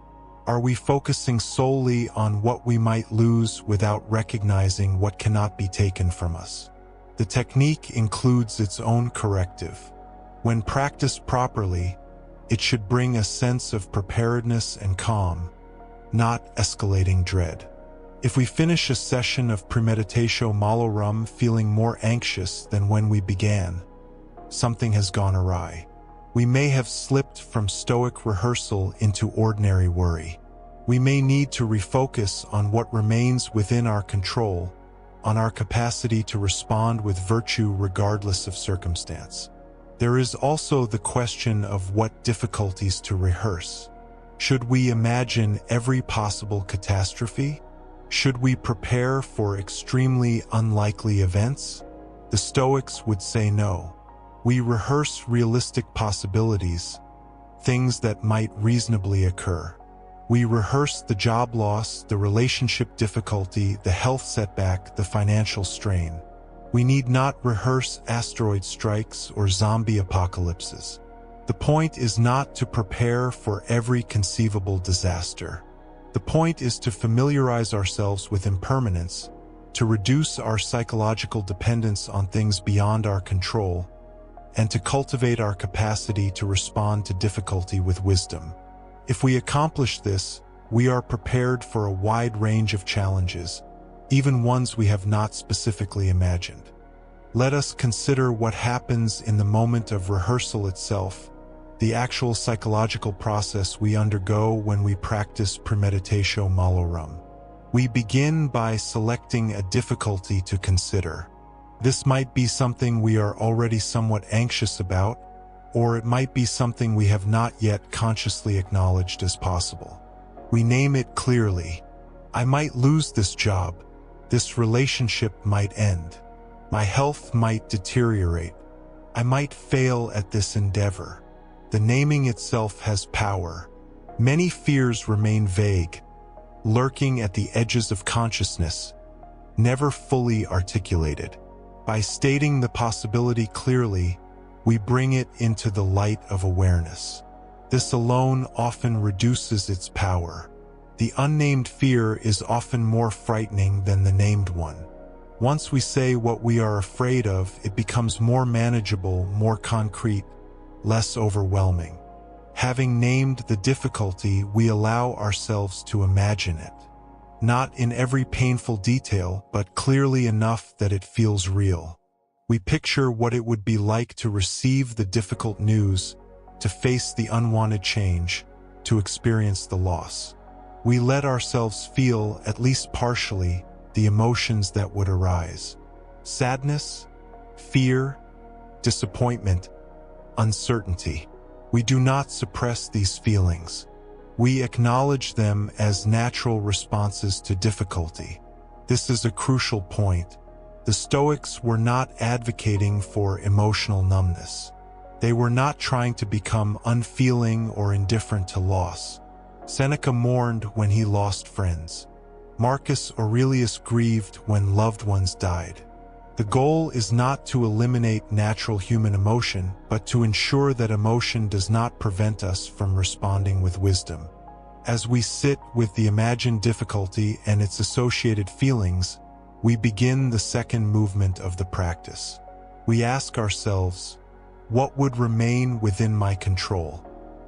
Are we focusing solely on what we might lose without recognizing what cannot be taken from us? The technique includes its own corrective. When practiced properly, it should bring a sense of preparedness and calm, not escalating dread. If we finish a session of premeditatio malorum feeling more anxious than when we began, something has gone awry. We may have slipped from stoic rehearsal into ordinary worry. We may need to refocus on what remains within our control, on our capacity to respond with virtue regardless of circumstance. There is also the question of what difficulties to rehearse. Should we imagine every possible catastrophe? Should we prepare for extremely unlikely events? The Stoics would say no. We rehearse realistic possibilities, things that might reasonably occur. We rehearse the job loss, the relationship difficulty, the health setback, the financial strain. We need not rehearse asteroid strikes or zombie apocalypses. The point is not to prepare for every conceivable disaster. The point is to familiarize ourselves with impermanence, to reduce our psychological dependence on things beyond our control, and to cultivate our capacity to respond to difficulty with wisdom. If we accomplish this, we are prepared for a wide range of challenges, even ones we have not specifically imagined. Let us consider what happens in the moment of rehearsal itself, the actual psychological process we undergo when we practice premeditatio malorum. We begin by selecting a difficulty to consider. This might be something we are already somewhat anxious about, or it might be something we have not yet consciously acknowledged as possible. We name it clearly. I might lose this job. This relationship might end. My health might deteriorate. I might fail at this endeavor. The naming itself has power. Many fears remain vague, lurking at the edges of consciousness, never fully articulated. By stating the possibility clearly, we bring it into the light of awareness. This alone often reduces its power. The unnamed fear is often more frightening than the named one. Once we say what we are afraid of, it becomes more manageable, more concrete, less overwhelming. Having named the difficulty, we allow ourselves to imagine it. Not in every painful detail, but clearly enough that it feels real. We picture what it would be like to receive the difficult news, to face the unwanted change, to experience the loss. We let ourselves feel, at least partially, the emotions that would arise. Sadness, fear, disappointment, uncertainty. We do not suppress these feelings. We acknowledge them as natural responses to difficulty. This is a crucial point. The Stoics were not advocating for emotional numbness. They were not trying to become unfeeling or indifferent to loss. Seneca mourned when he lost friends. Marcus Aurelius grieved when loved ones died. The goal is not to eliminate natural human emotion, but to ensure that emotion does not prevent us from responding with wisdom. As we sit with the imagined difficulty and its associated feelings, we begin the second movement of the practice. We ask ourselves, what would remain within my control?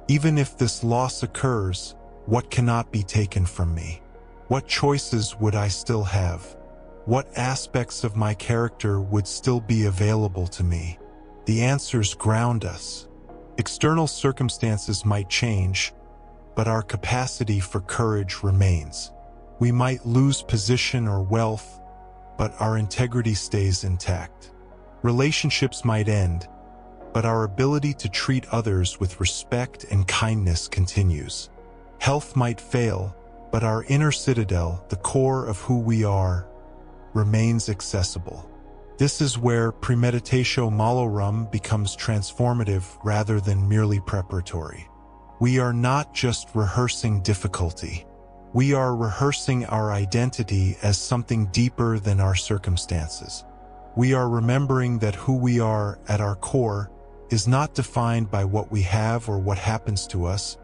Even if this loss occurs, what cannot be taken from me? What choices would I still have? What aspects of my character would still be available to me? The answers ground us. External circumstances might change, but our capacity for courage remains. We might lose position or wealth, but our integrity stays intact. Relationships might end, but our ability to treat others with respect and kindness continues. Health might fail, but our inner citadel, the core of who we are, remains accessible. This is where premeditatio malorum becomes transformative rather than merely preparatory. We are not just rehearsing difficulty. We are rehearsing our identity as something deeper than our circumstances. We are remembering that who we are at our core is not defined by what we have or what happens to us,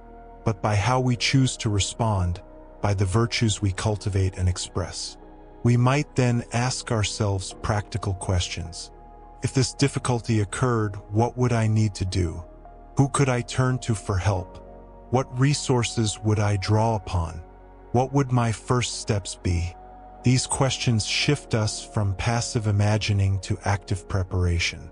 but by how we choose to respond, by the virtues we cultivate and express. We might then ask ourselves practical questions. If this difficulty occurred, what would I need to do? Who could I turn to for help? What resources would I draw upon? What would my first steps be? These questions shift us from passive imagining to active preparation.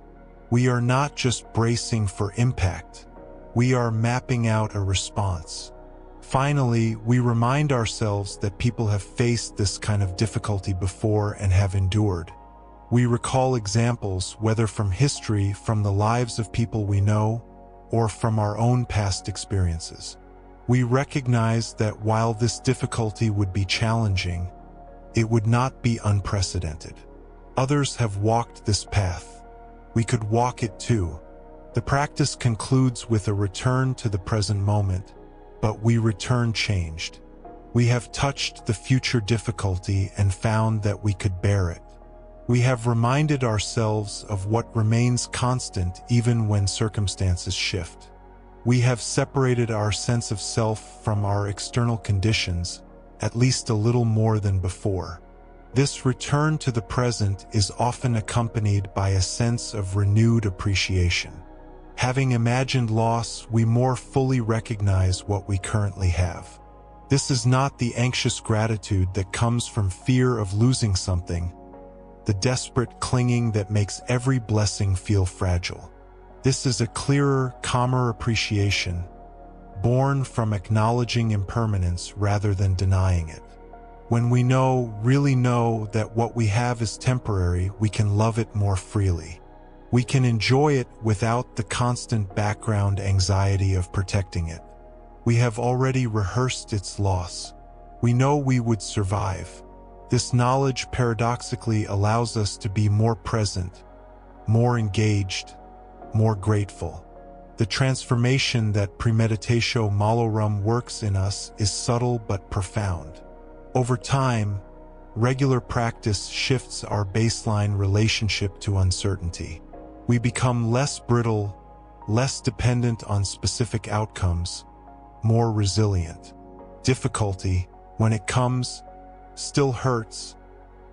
We are not just bracing for impact. We are mapping out a response. Finally, we remind ourselves that people have faced this kind of difficulty before and have endured. We recall examples, whether from history, from the lives of people we know, or from our own past experiences. We recognize that while this difficulty would be challenging, it would not be unprecedented. Others have walked this path. We could walk it too. The practice concludes with a return to the present moment, but we return changed. We have touched the future difficulty and found that we could bear it. We have reminded ourselves of what remains constant even when circumstances shift. We have separated our sense of self from our external conditions, at least a little more than before. This return to the present is often accompanied by a sense of renewed appreciation. Having imagined loss, we more fully recognize what we currently have. This is not the anxious gratitude that comes from fear of losing something, the desperate clinging that makes every blessing feel fragile. This is a clearer, calmer appreciation, born from acknowledging impermanence rather than denying it. When we really know that what we have is temporary, we can love it more freely. We can enjoy it without the constant background anxiety of protecting it. We have already rehearsed its loss. We know we would survive. This knowledge paradoxically allows us to be more present, more engaged, more grateful. The transformation that premeditatio malorum works in us is subtle but profound. Over time, regular practice shifts our baseline relationship to uncertainty. We become less brittle, less dependent on specific outcomes, more resilient. Difficulty, when it comes, still hurts,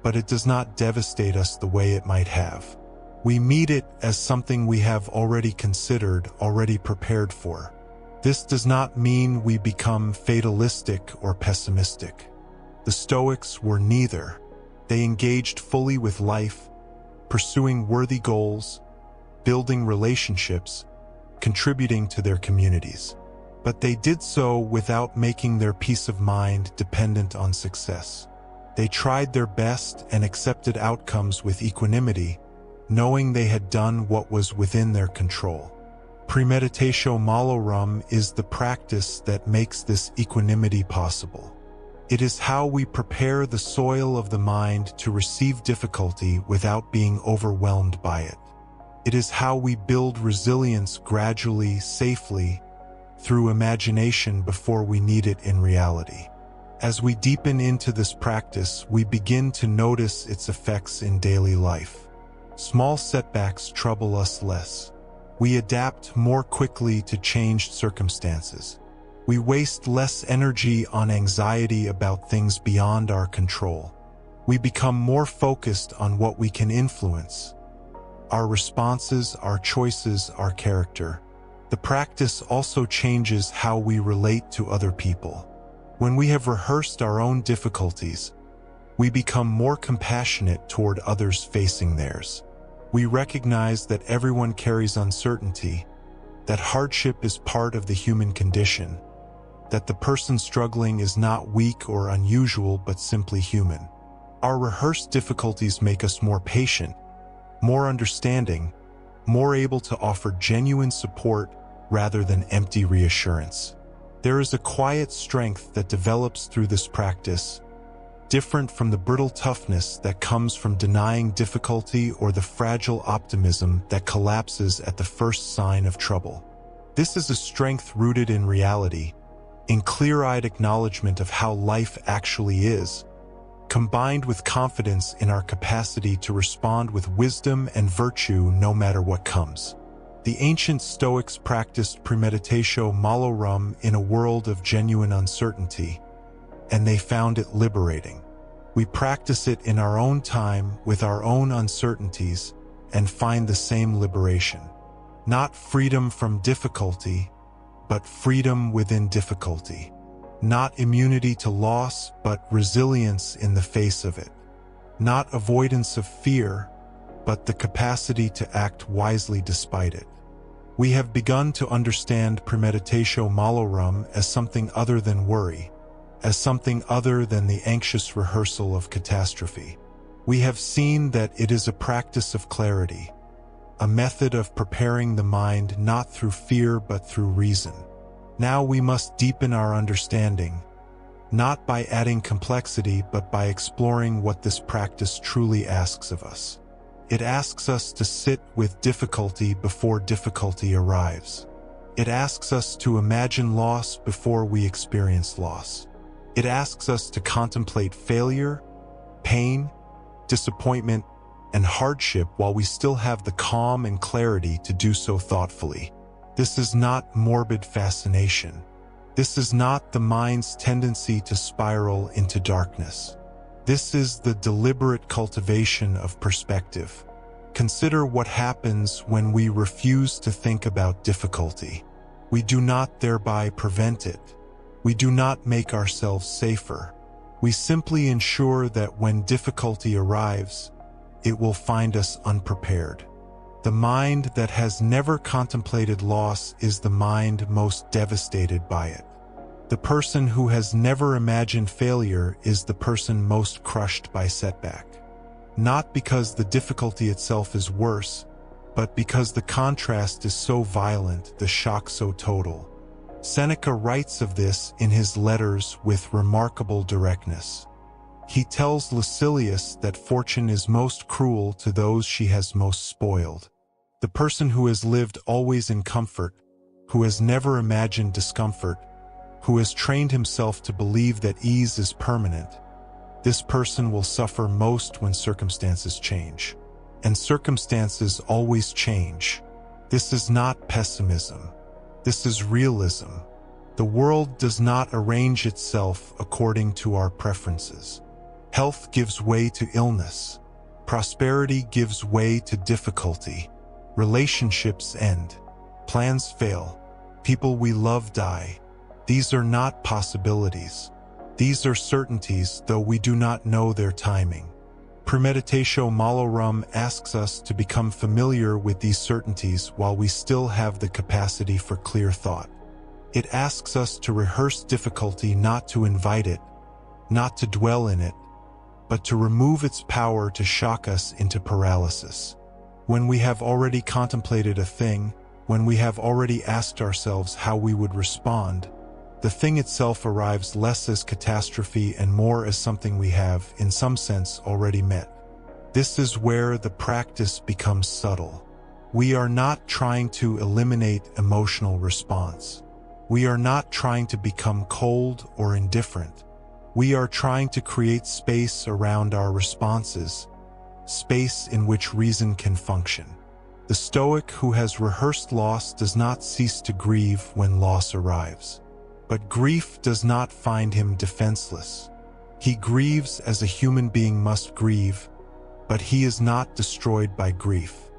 but it does not devastate us the way it might have. We meet it as something we have already considered, already prepared for. This does not mean we become fatalistic or pessimistic. The Stoics were neither. They engaged fully with life, pursuing worthy goals, building relationships, contributing to their communities. But they did so without making their peace of mind dependent on success. They tried their best and accepted outcomes with equanimity, knowing they had done what was within their control. Premeditatio malorum is the practice that makes this equanimity possible. It is how we prepare the soil of the mind to receive difficulty without being overwhelmed by it. It is how we build resilience gradually, safely, through imagination before we need it in reality. As we deepen into this practice, we begin to notice its effects in daily life. Small setbacks trouble us less. We adapt more quickly to changed circumstances. We waste less energy on anxiety about things beyond our control. We become more focused on what we can influence: our responses, our choices, our character. The practice also changes how we relate to other people. When we have rehearsed our own difficulties, we become more compassionate toward others facing theirs. We recognize that everyone carries uncertainty, that hardship is part of the human condition, that the person struggling is not weak or unusual but simply human. Our rehearsed difficulties make us more patient, more understanding, more able to offer genuine support rather than empty reassurance. There is a quiet strength that develops through this practice, different from the brittle toughness that comes from denying difficulty or the fragile optimism that collapses at the first sign of trouble. This is a strength rooted in reality, in clear-eyed acknowledgement of how life actually is, combined with confidence in our capacity to respond with wisdom and virtue no matter what comes. The ancient Stoics practiced premeditatio malorum in a world of genuine uncertainty, and they found it liberating. We practice it in our own time with our own uncertainties and find the same liberation. Not freedom from difficulty, but freedom within difficulty. Not immunity to loss, but resilience in the face of it. Not avoidance of fear, but the capacity to act wisely despite it. We have begun to understand premeditatio malorum as something other than worry, as something other than the anxious rehearsal of catastrophe. We have seen that it is a practice of clarity, a method of preparing the mind not through fear but through reason. Now we must deepen our understanding, not by adding complexity but by exploring what this practice truly asks of us. It asks us to sit with difficulty before difficulty arrives. It asks us to imagine loss before we experience loss. It asks us to contemplate failure, pain, disappointment, and hardship while we still have the calm and clarity to do so thoughtfully. This is not morbid fascination. This is not the mind's tendency to spiral into darkness. This is the deliberate cultivation of perspective. Consider what happens when we refuse to think about difficulty. We do not thereby prevent it. We do not make ourselves safer. We simply ensure that when difficulty arrives, it will find us unprepared. The mind that has never contemplated loss is the mind most devastated by it. The person who has never imagined failure is the person most crushed by setback. Not because the difficulty itself is worse, but because the contrast is so violent, the shock so total. Seneca writes of this in his letters with remarkable directness. He tells Lucilius that fortune is most cruel to those she has most spoiled. The person who has lived always in comfort, who has never imagined discomfort, who has trained himself to believe that ease is permanent, this person will suffer most when circumstances change. And circumstances always change. This is not pessimism. This is realism. The world does not arrange itself according to our preferences. Health gives way to illness. Prosperity gives way to difficulty. Relationships end. Plans fail. People we love die. These are not possibilities. These are certainties, though we do not know their timing. Premeditatio malorum asks us to become familiar with these certainties while we still have the capacity for clear thought. It asks us to rehearse difficulty, not to invite it, not to dwell in it, but to remove its power to shock us into paralysis. When we have already contemplated a thing, when we have already asked ourselves how we would respond, the thing itself arrives less as catastrophe and more as something we have, in some sense, already met. This is where the practice becomes subtle. We are not trying to eliminate emotional response. We are not trying to become cold or indifferent. We are trying to create space around our responses, space in which reason can function. The Stoic who has rehearsed loss does not cease to grieve when loss arrives. But grief does not find him defenseless. He grieves as a human being must grieve, but he is not destroyed by grief.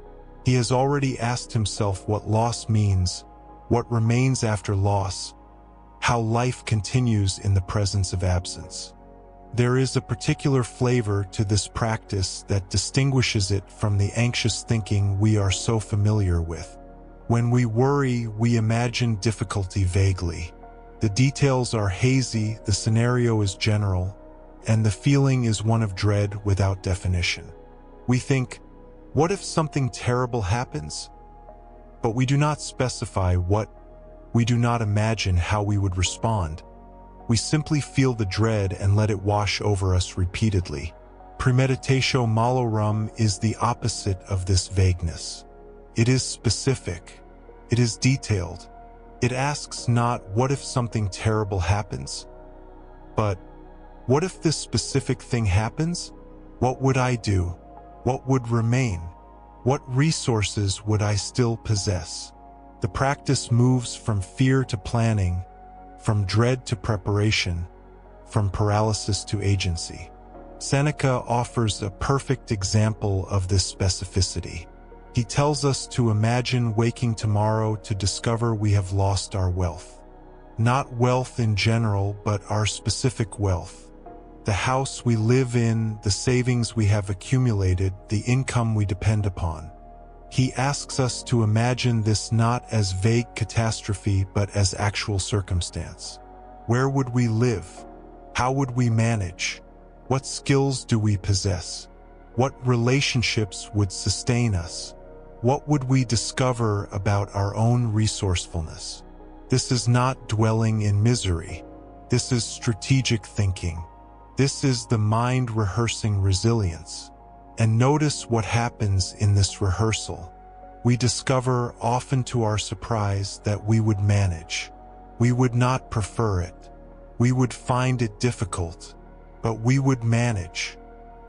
He has already asked himself what loss means, what remains after loss, how life continues in the presence of absence. There is a particular flavor to this practice that distinguishes it from the anxious thinking we are so familiar with. When we worry, we imagine difficulty vaguely. The details are hazy, the scenario is general, and the feeling is one of dread without definition. We think, what if something terrible happens? But we do not specify what. We do not imagine how we would respond. We simply feel the dread and let it wash over us repeatedly. Premeditatio malorum is the opposite of this vagueness. It is specific. It is detailed. It asks not, what if something terrible happens? But, what if this specific thing happens? What would I do? What would remain? What resources would I still possess? The practice moves from fear to planning, from dread to preparation, from paralysis to agency. Seneca offers a perfect example of this specificity. He tells us to imagine waking tomorrow to discover we have lost our wealth. Not wealth in general, but our specific wealth. The house we live in, the savings we have accumulated, the income we depend upon. He asks us to imagine this not as vague catastrophe, but as actual circumstance. Where would we live? How would we manage? What skills do we possess? What relationships would sustain us? What would we discover about our own resourcefulness? This is not dwelling in misery. This is strategic thinking. This is the mind rehearsing resilience. And notice what happens in this rehearsal. We discover, often to our surprise, that we would manage. We would not prefer it. We would find it difficult, but we would manage.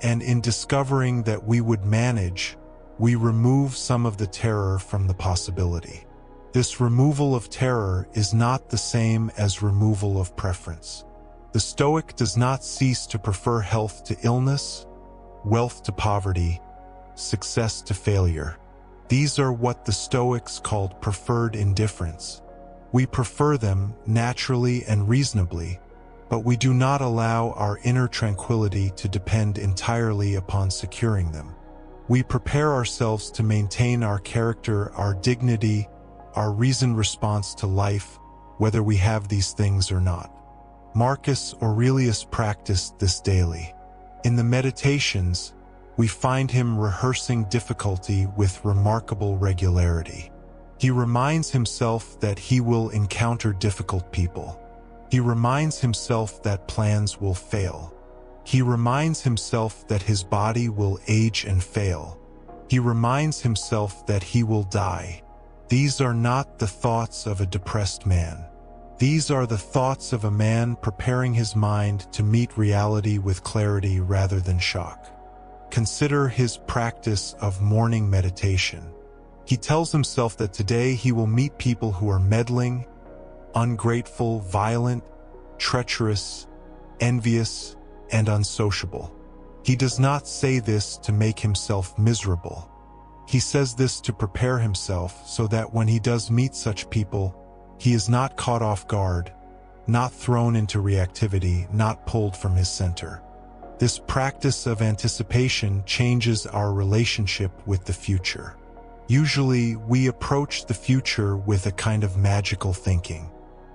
And in discovering that we would manage, we remove some of the terror from the possibility. This removal of terror is not the same as removal of preference. The Stoic does not cease to prefer health to illness, wealth to poverty, success to failure. These are what the Stoics called preferred indifference. We prefer them naturally and reasonably, but we do not allow our inner tranquility to depend entirely upon securing them. We prepare ourselves to maintain our character, our dignity, our reasoned response to life, whether we have these things or not. Marcus Aurelius practiced this daily. In the Meditations, we find him rehearsing difficulty with remarkable regularity. He reminds himself that he will encounter difficult people. He reminds himself that plans will fail. He reminds himself that his body will age and fail. He reminds himself that he will die. These are not the thoughts of a depressed man. These are the thoughts of a man preparing his mind to meet reality with clarity rather than shock. Consider his practice of morning meditation. He tells himself that today he will meet people who are meddling, ungrateful, violent, treacherous, envious, and unsociable. He does not say this to make himself miserable. He says this to prepare himself so that when he does meet such people, he is not caught off guard, not thrown into reactivity, not pulled from his center. This practice of anticipation changes our relationship with the future. Usually, we approach the future with a kind of magical thinking.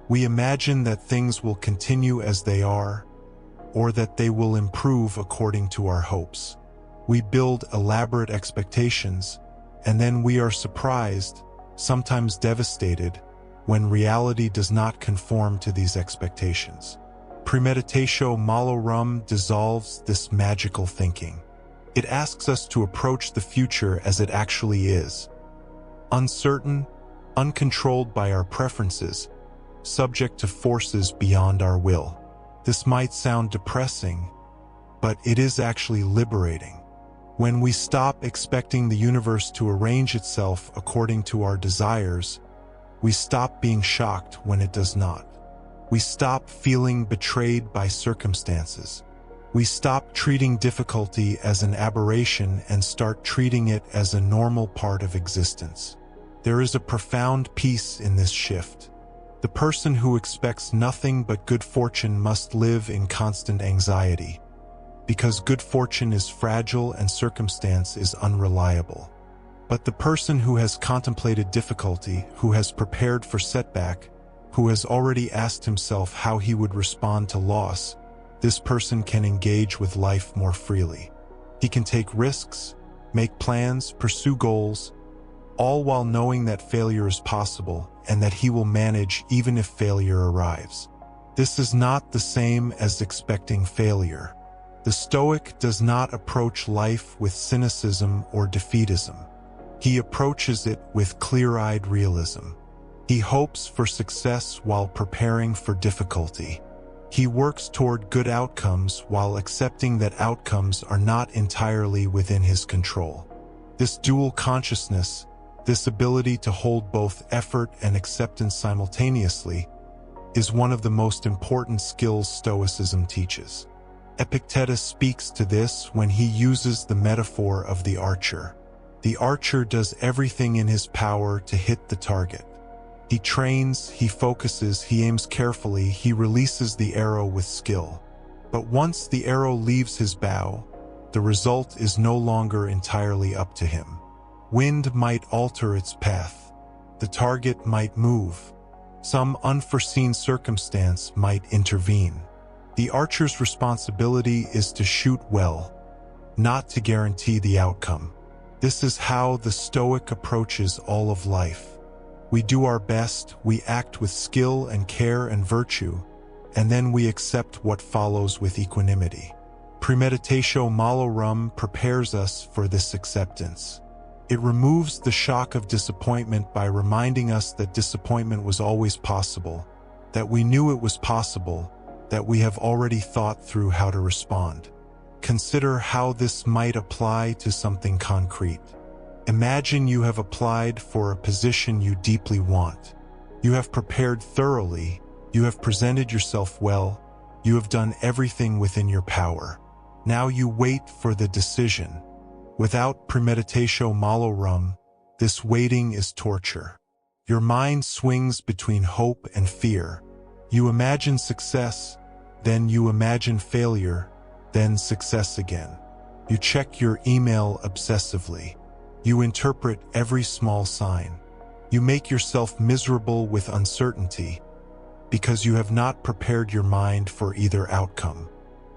We imagine that things will continue as they are, or that they will improve according to our hopes. We build elaborate expectations, and then we are surprised, sometimes devastated, when reality does not conform to these expectations. Premeditatio malorum dissolves this magical thinking. It asks us to approach the future as it actually is. Uncertain, uncontrolled by our preferences, subject to forces beyond our will. This might sound depressing, but it is actually liberating. When we stop expecting the universe to arrange itself according to our desires, we stop being shocked when it does not. We stop feeling betrayed by circumstances. We stop treating difficulty as an aberration and start treating it as a normal part of existence. There is a profound peace in this shift. The person who expects nothing but good fortune must live in constant anxiety, because good fortune is fragile and circumstance is unreliable. But the person who has contemplated difficulty, who has prepared for setback, who has already asked himself how he would respond to loss, this person can engage with life more freely. He can take risks, make plans, pursue goals, all while knowing that failure is possible and that he will manage even if failure arrives. This is not the same as expecting failure. The Stoic does not approach life with cynicism or defeatism. He approaches it with clear-eyed realism. He hopes for success while preparing for difficulty. He works toward good outcomes while accepting that outcomes are not entirely within his control. This dual consciousness, this ability to hold both effort and acceptance simultaneously, is one of the most important skills Stoicism teaches. Epictetus speaks to this when he uses the metaphor of the archer. The archer does everything in his power to hit the target. He trains, he focuses, he aims carefully, he releases the arrow with skill. But once the arrow leaves his bow, the result is no longer entirely up to him. Wind might alter its path. The target might move. Some unforeseen circumstance might intervene. The archer's responsibility is to shoot well, not to guarantee the outcome. This is how the Stoic approaches all of life. We do our best, we act with skill and care and virtue, and then we accept what follows with equanimity. Premeditatio malorum prepares us for this acceptance. It removes the shock of disappointment by reminding us that disappointment was always possible, that we knew it was possible, that we have already thought through how to respond. Consider how this might apply to something concrete. Imagine you have applied for a position you deeply want. You have prepared thoroughly, you have presented yourself well, You have done everything within your power. Now you wait for the decision. Without premeditatio malorum, this waiting is torture. Your mind swings between hope and fear. You imagine success, then you imagine failure, then success again. You check your email obsessively. You interpret every small sign. You make yourself miserable with uncertainty because you have not prepared your mind for either outcome.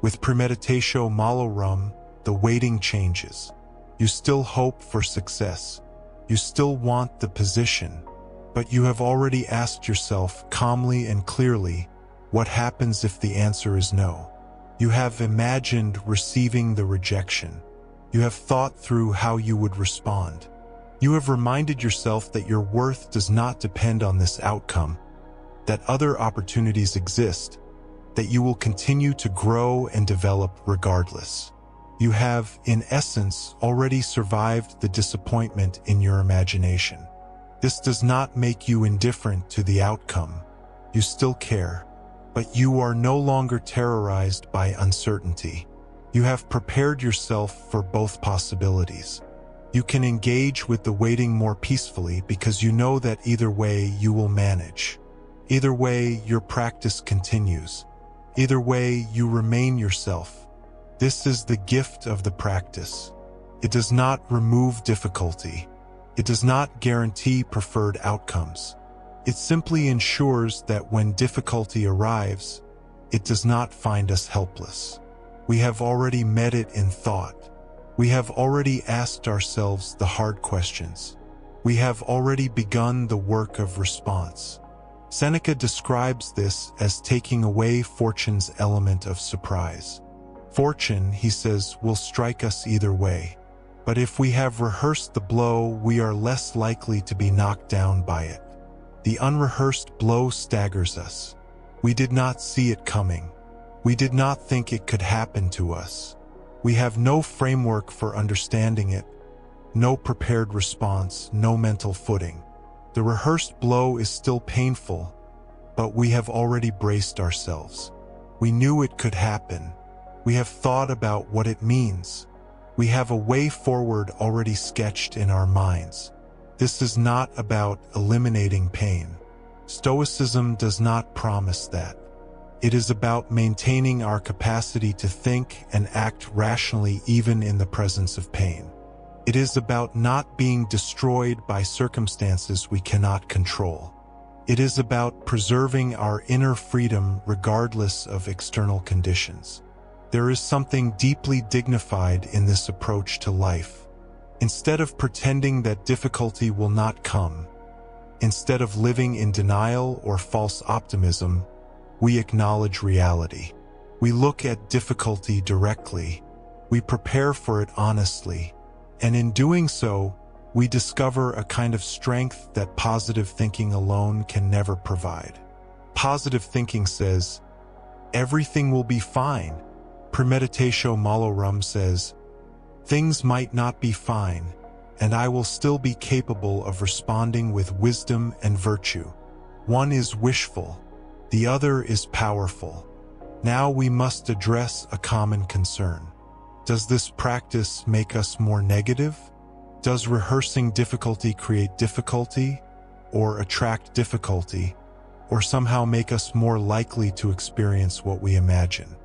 With premeditatio malorum, the waiting changes. You still hope for success. You still want the position, but you have already asked yourself calmly and clearly, what happens if the answer is no? You have imagined receiving the rejection. You have thought through how you would respond. You have reminded yourself that your worth does not depend on this outcome, that other opportunities exist, that you will continue to grow and develop regardless. You have, in essence, already survived the disappointment in your imagination. This does not make you indifferent to the outcome. You still care, but you are no longer terrorized by uncertainty. You have prepared yourself for both possibilities. You can engage with the waiting more peacefully because you know that either way you will manage. Either way, your practice continues. Either way, you remain yourself. This is the gift of the practice. It does not remove difficulty. It does not guarantee preferred outcomes. It simply ensures that when difficulty arrives, it does not find us helpless. We have already met it in thought. We have already asked ourselves the hard questions. We have already begun the work of response. Seneca describes this as taking away fortune's element of surprise. Fortune, he says, will strike us either way. But if we have rehearsed the blow, we are less likely to be knocked down by it. The unrehearsed blow staggers us. We did not see it coming. We did not think it could happen to us. We have no framework for understanding it, no prepared response, no mental footing. The rehearsed blow is still painful, but we have already braced ourselves. We knew it could happen. We have thought about what it means. We have a way forward already sketched in our minds. This is not about eliminating pain. Stoicism does not promise that. It is about maintaining our capacity to think and act rationally even in the presence of pain. It is about not being destroyed by circumstances we cannot control. It is about preserving our inner freedom regardless of external conditions. There is something deeply dignified in this approach to life. Instead of pretending that difficulty will not come, instead of living in denial or false optimism, we acknowledge reality. We look at difficulty directly. We prepare for it honestly. And in doing so, we discover a kind of strength that positive thinking alone can never provide. Positive thinking says, everything will be fine. Premeditatio malorum says, things might not be fine, and I will still be capable of responding with wisdom and virtue. One is wishful, the other is powerful. Now we must address a common concern. Does this practice make us more negative? Does rehearsing difficulty create difficulty, or attract difficulty, or somehow make us more likely to experience what we imagine?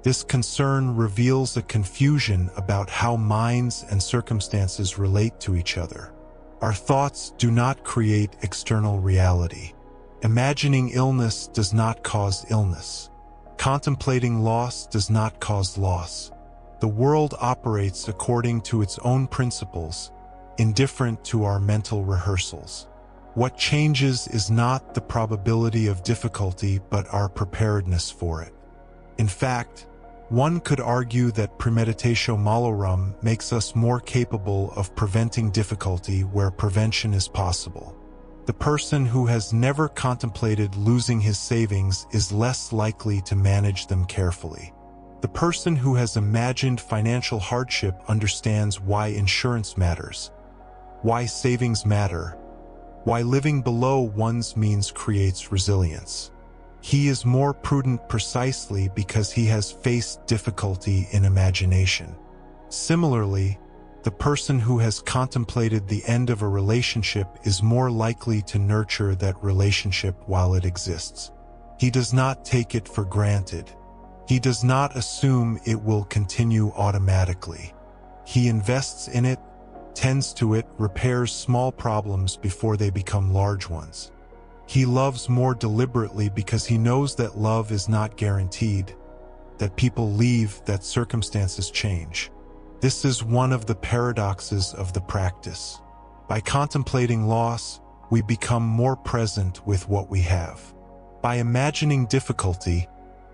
This concern reveals a confusion about how minds and circumstances relate to each other. Our thoughts do not create external reality. Imagining illness does not cause illness. Contemplating loss does not cause loss. The world operates according to its own principles, indifferent to our mental rehearsals. What changes is not the probability of difficulty, but our preparedness for it. In fact, one could argue that premeditatio malorum makes us more capable of preventing difficulty where prevention is possible. The person who has never contemplated losing his savings is less likely to manage them carefully. The person who has imagined financial hardship understands why insurance matters, why savings matter, why living below one's means creates resilience. He is more prudent precisely because he has faced difficulty in imagination. Similarly, the person who has contemplated the end of a relationship is more likely to nurture that relationship while it exists. He does not take it for granted. He does not assume it will continue automatically. He invests in it, tends to it, repairs small problems before they become large ones. He loves more deliberately because he knows that love is not guaranteed, that people leave, that circumstances change. This is one of the paradoxes of the practice. By contemplating loss, we become more present with what we have. By imagining difficulty,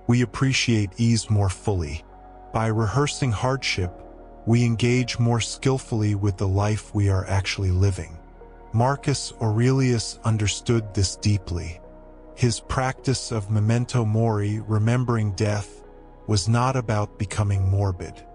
we appreciate ease more fully. By rehearsing hardship, we engage more skillfully with the life we are actually living. Marcus Aurelius understood this deeply. His practice of memento mori, remembering death, was not about becoming morbid.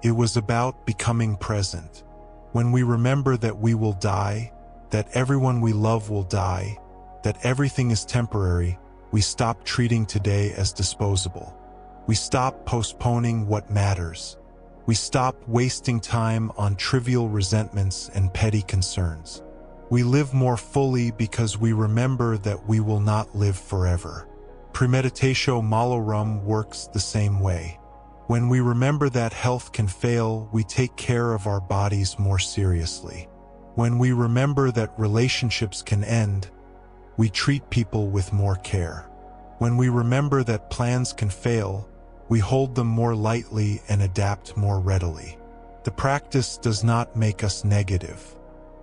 It was about becoming present. When we remember that we will die, that everyone we love will die, that everything is temporary, we stop treating today as disposable. We stop postponing what matters. We stop wasting time on trivial resentments and petty concerns. We live more fully because we remember that we will not live forever. Premeditatio malorum works the same way. When we remember that health can fail, we take care of our bodies more seriously. When we remember that relationships can end, we treat people with more care. When we remember that plans can fail, we hold them more lightly and adapt more readily. The practice does not make us negative.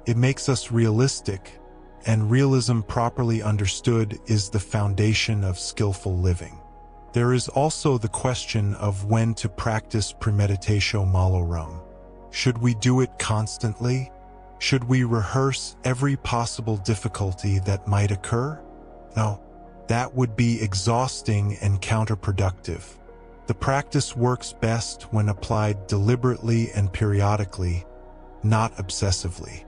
It makes us realistic, and realism properly understood is the foundation of skillful living. There is also the question of when to practice premeditatio malorum. Should we do it constantly? Should we rehearse every possible difficulty that might occur? No, that would be exhausting and counterproductive. The practice works best when applied deliberately and periodically, not obsessively.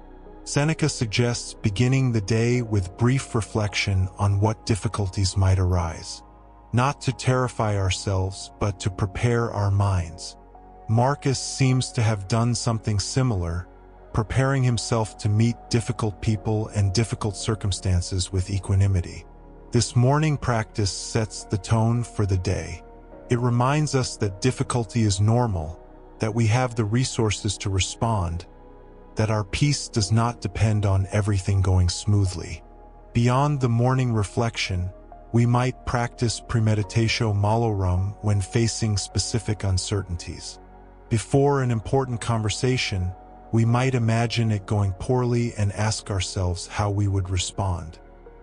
Seneca suggests beginning the day with brief reflection on what difficulties might arise, not to terrify ourselves, but to prepare our minds. Marcus seems to have done something similar, preparing himself to meet difficult people and difficult circumstances with equanimity. This morning practice sets the tone for the day. It reminds us that difficulty is normal, that we have the resources to respond, that our peace does not depend on everything going smoothly. Beyond the morning reflection, we might practice premeditatio malorum when facing specific uncertainties. Before an important conversation, we might imagine it going poorly and ask ourselves how we would respond.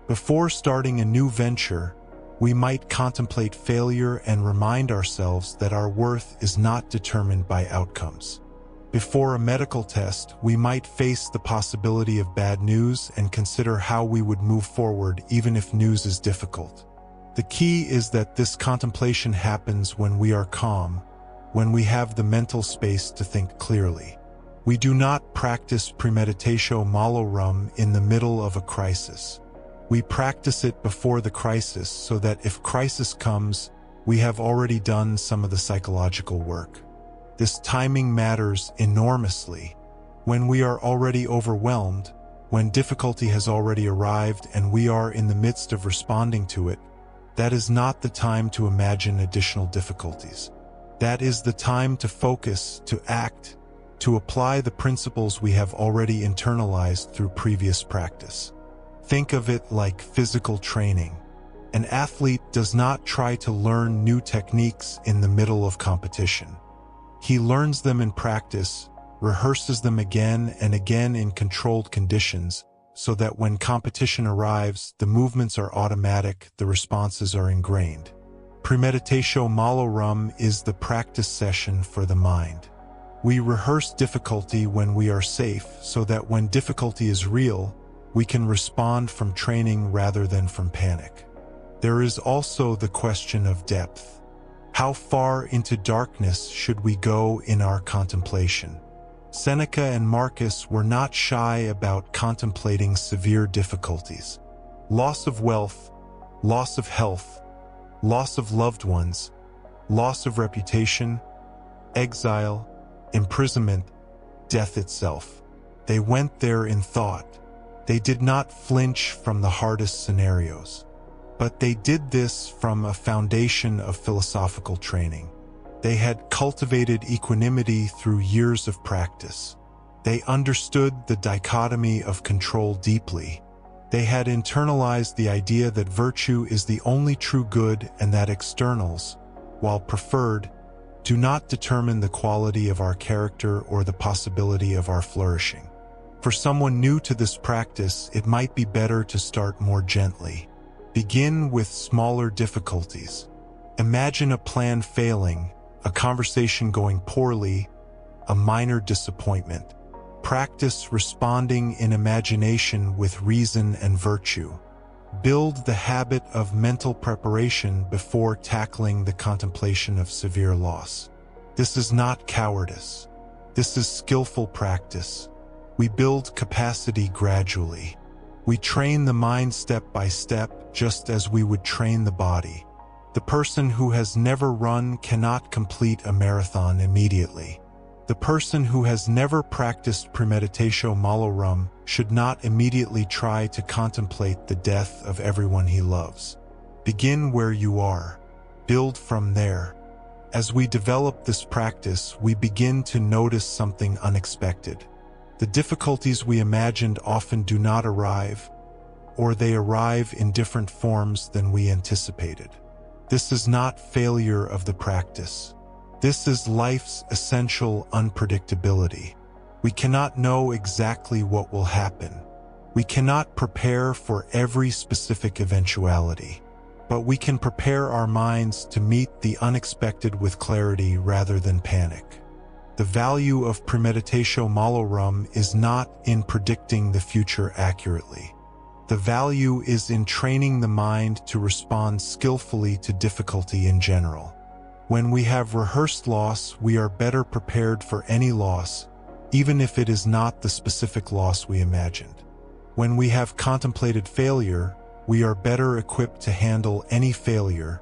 Before starting a new venture, we might contemplate failure and remind ourselves that our worth is not determined by outcomes. Before a medical test, we might face the possibility of bad news and consider how we would move forward even if news is difficult. The key is that this contemplation happens when we are calm, when we have the mental space to think clearly. We do not practice premeditatio malorum in the middle of a crisis. We practice it before the crisis so that if crisis comes, we have already done some of the psychological work. This timing matters enormously. When we are already overwhelmed, when difficulty has already arrived and we are in the midst of responding to it, that is not the time to imagine additional difficulties. That is the time to focus, to act, to apply the principles we have already internalized through previous practice. Think of it like physical training. An athlete does not try to learn new techniques in the middle of competition. He learns them in practice, rehearses them again and again in controlled conditions, so that when competition arrives, the movements are automatic, the responses are ingrained. Premeditatio malorum is the practice session for the mind. We rehearse difficulty when we are safe, so that when difficulty is real, we can respond from training rather than from panic. There is also the question of depth. How far into darkness should we go in our contemplation? Seneca and Marcus were not shy about contemplating severe difficulties. Loss of wealth, loss of health, loss of loved ones, loss of reputation, exile, imprisonment, death itself. They went there in thought. They did not flinch from the hardest scenarios. But they did this from a foundation of philosophical training. They had cultivated equanimity through years of practice. They understood the dichotomy of control deeply. They had internalized the idea that virtue is the only true good and that externals, while preferred, do not determine the quality of our character or the possibility of our flourishing. For someone new to this practice, it might be better to start more gently. Begin with smaller difficulties. Imagine a plan failing, a conversation going poorly, a minor disappointment. Practice responding in imagination with reason and virtue. Build the habit of mental preparation before tackling the contemplation of severe loss. This is not cowardice. This is skillful practice. We build capacity gradually. We train the mind step by step, just as we would train the body. The person who has never run cannot complete a marathon immediately. The person who has never practiced premeditatio malorum should not immediately try to contemplate the death of everyone he loves. Begin where you are. Build from there. As we develop this practice, we begin to notice something unexpected. The difficulties we imagined often do not arrive, or they arrive in different forms than we anticipated. This is not failure of the practice. This is life's essential unpredictability. We cannot know exactly what will happen. We cannot prepare for every specific eventuality, but we can prepare our minds to meet the unexpected with clarity rather than panic. The value of premeditatio malorum is not in predicting the future accurately. The value is in training the mind to respond skillfully to difficulty in general. When we have rehearsed loss, we are better prepared for any loss, even if it is not the specific loss we imagined. When we have contemplated failure, we are better equipped to handle any failure,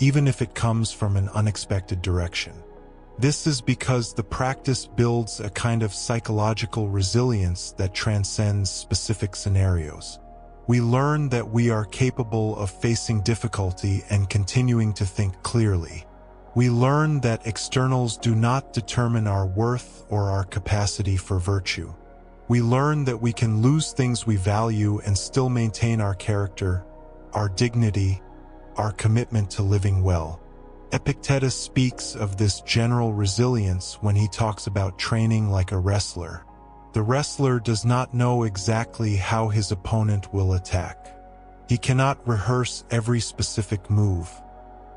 even if it comes from an unexpected direction. This is because the practice builds a kind of psychological resilience that transcends specific scenarios. We learn that we are capable of facing difficulty and continuing to think clearly. We learn that externals do not determine our worth or our capacity for virtue. We learn that we can lose things we value and still maintain our character, our dignity, our commitment to living well. Epictetus speaks of this general resilience when he talks about training like a wrestler. The wrestler does not know exactly how his opponent will attack. He cannot rehearse every specific move,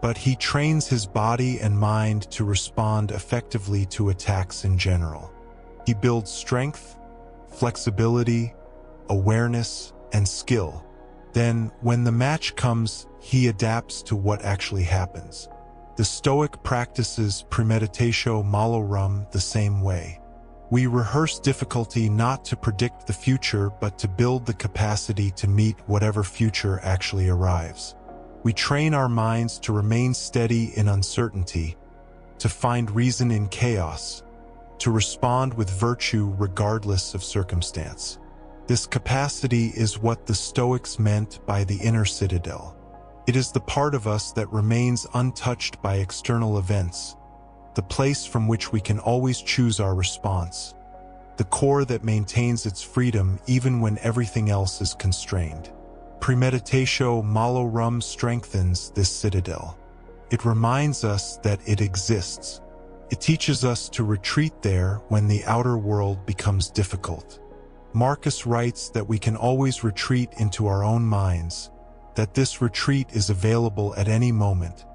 but he trains his body and mind to respond effectively to attacks in general. He builds strength, flexibility, awareness, and skill. Then, when the match comes, he adapts to what actually happens. The Stoic practices premeditatio malorum the same way. We rehearse difficulty not to predict the future, but to build the capacity to meet whatever future actually arrives. We train our minds to remain steady in uncertainty, to find reason in chaos, to respond with virtue regardless of circumstance. This capacity is what the Stoics meant by the inner citadel. It is the part of us that remains untouched by external events, the place from which we can always choose our response, the core that maintains its freedom even when everything else is constrained. Premeditatio malorum strengthens this citadel. It reminds us that it exists. It teaches us to retreat there when the outer world becomes difficult. Marcus writes that we can always retreat into our own minds, that this retreat is available at any moment,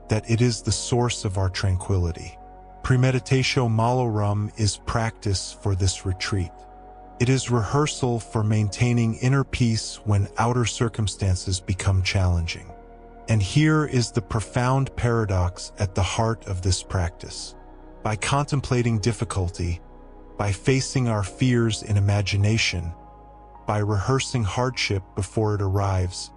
that it is the source of our tranquility. Premeditatio malorum is practice for this retreat. It is rehearsal for maintaining inner peace when outer circumstances become challenging. And here is the profound paradox at the heart of this practice. By contemplating difficulty, by facing our fears in imagination, by rehearsing hardship before it arrives,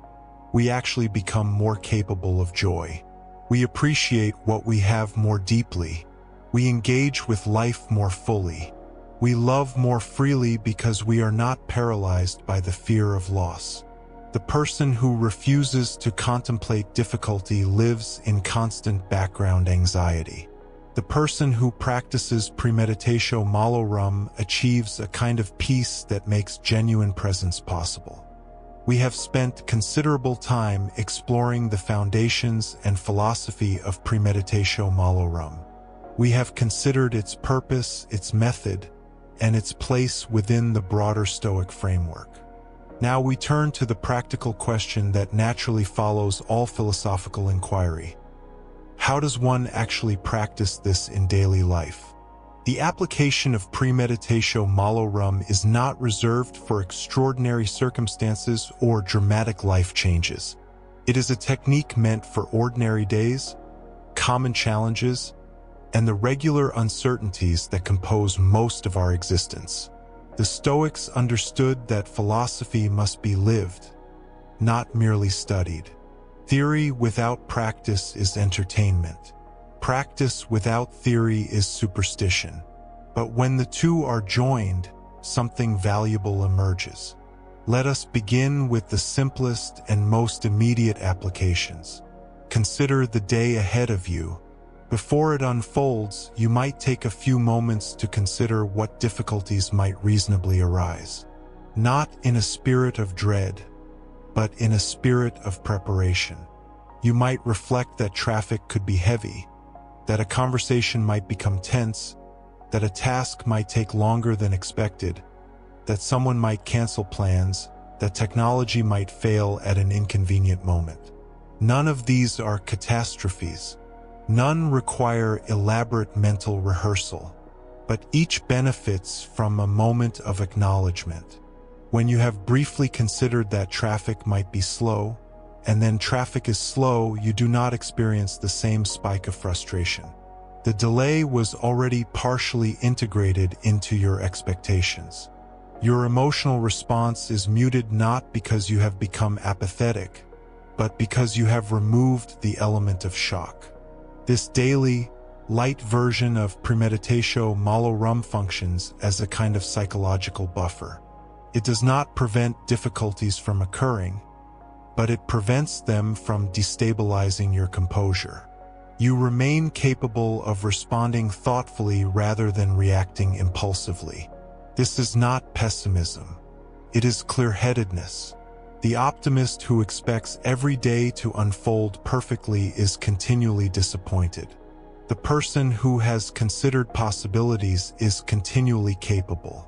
we actually become more capable of joy. We appreciate what we have more deeply. We engage with life more fully. We love more freely because we are not paralyzed by the fear of loss. The person who refuses to contemplate difficulty lives in constant background anxiety. The person who practices premeditatio malorum achieves a kind of peace that makes genuine presence possible. We have spent considerable time exploring the foundations and philosophy of premeditatio malorum. We have considered its purpose, its method, and its place within the broader Stoic framework. Now we turn to the practical question that naturally follows all philosophical inquiry. How does one actually practice this in daily life? The application of premeditatio malorum is not reserved for extraordinary circumstances or dramatic life changes. It is a technique meant for ordinary days, common challenges, and the regular uncertainties that compose most of our existence. The Stoics understood that philosophy must be lived, not merely studied. Theory without practice is entertainment. Practice without theory is superstition. But when the two are joined, something valuable emerges. Let us begin with the simplest and most immediate applications. Consider the day ahead of you. Before it unfolds, you might take a few moments to consider what difficulties might reasonably arise. Not in a spirit of dread, but in a spirit of preparation. You might reflect that traffic could be heavy, that a conversation might become tense, that a task might take longer than expected, that someone might cancel plans, that technology might fail at an inconvenient moment. None of these are catastrophes. None require elaborate mental rehearsal, but each benefits from a moment of acknowledgement. When you have briefly considered that traffic might be slow, and then traffic is slow, you do not experience the same spike of frustration. The delay was already partially integrated into your expectations. Your emotional response is muted not because you have become apathetic, but because you have removed the element of shock. This daily, light version of premeditatio malorum functions as a kind of psychological buffer. It does not prevent difficulties from occurring, but it prevents them from destabilizing your composure. You remain capable of responding thoughtfully rather than reacting impulsively. This is not pessimism. It is clear-headedness. The optimist who expects every day to unfold perfectly is continually disappointed. The person who has considered possibilities is continually capable.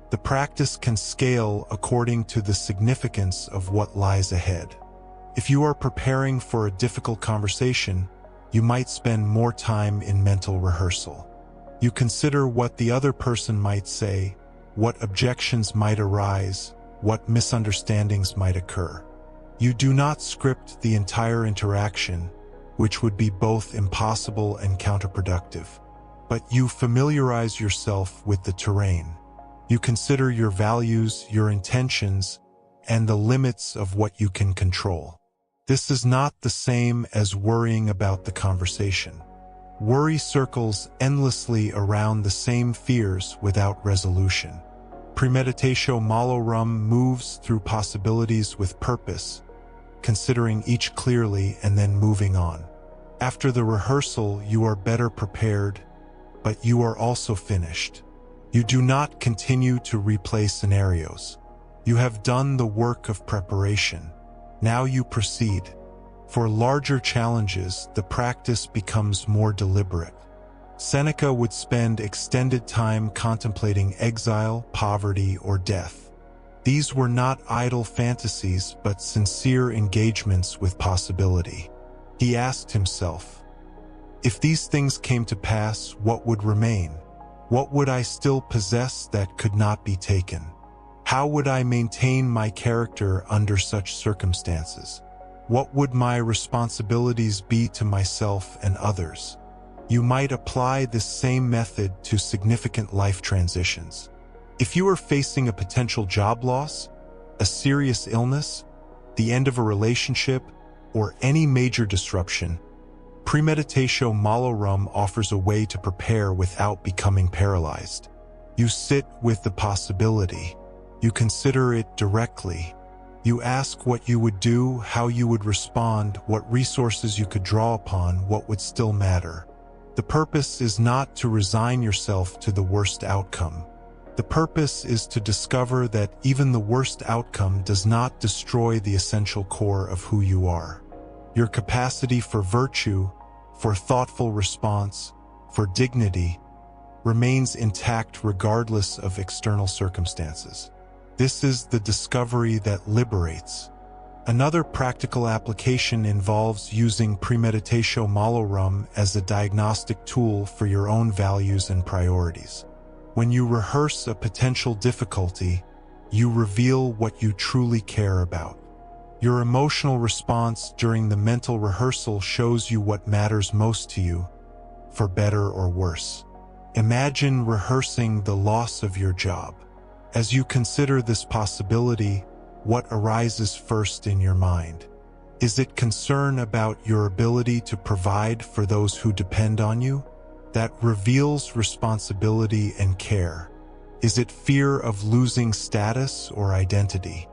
The practice can scale according to the significance of what lies ahead. If you are preparing for a difficult conversation, you might spend more time in mental rehearsal. You consider what the other person might say, what objections might arise, what misunderstandings might occur. You do not script the entire interaction, which would be both impossible and counterproductive, but you familiarize yourself with the terrain. You consider your values, your intentions, and the limits of what you can control. This is not the same as worrying about the conversation. Worry circles endlessly around the same fears without resolution. Premeditatio malorum moves through possibilities with purpose, considering each clearly and then moving on. After the rehearsal, you are better prepared, but you are also finished. You do not continue to replay scenarios. You have done the work of preparation. Now you proceed. For larger challenges, the practice becomes more deliberate. Seneca would spend extended time contemplating exile, poverty, or death. These were not idle fantasies, but sincere engagements with possibility. He asked himself, if these things came to pass, what would remain? What would I still possess that could not be taken? How would I maintain my character under such circumstances? What would my responsibilities be to myself and others? You might apply this same method to significant life transitions. If you are facing a potential job loss, a serious illness, the end of a relationship, or any major disruption, premeditatio malorum offers a way to prepare without becoming paralyzed. You sit with the possibility. You consider it directly. You ask what you would do, how you would respond, what resources you could draw upon, what would still matter. The purpose is not to resign yourself to the worst outcome. The purpose is to discover that even the worst outcome does not destroy the essential core of who you are. Your capacity for virtue, for thoughtful response, for dignity, remains intact regardless of external circumstances. This is the discovery that liberates. Another practical application involves using premeditatio malorum as a diagnostic tool for your own values and priorities. When you rehearse a potential difficulty, you reveal what you truly care about. Your emotional response during the mental rehearsal shows you what matters most to you, for better or worse. Imagine rehearsing the loss of your job. As you consider this possibility, what arises first in your mind? Is it concern about your ability to provide for those who depend on you? That reveals responsibility and care. Is it fear of losing status or identity?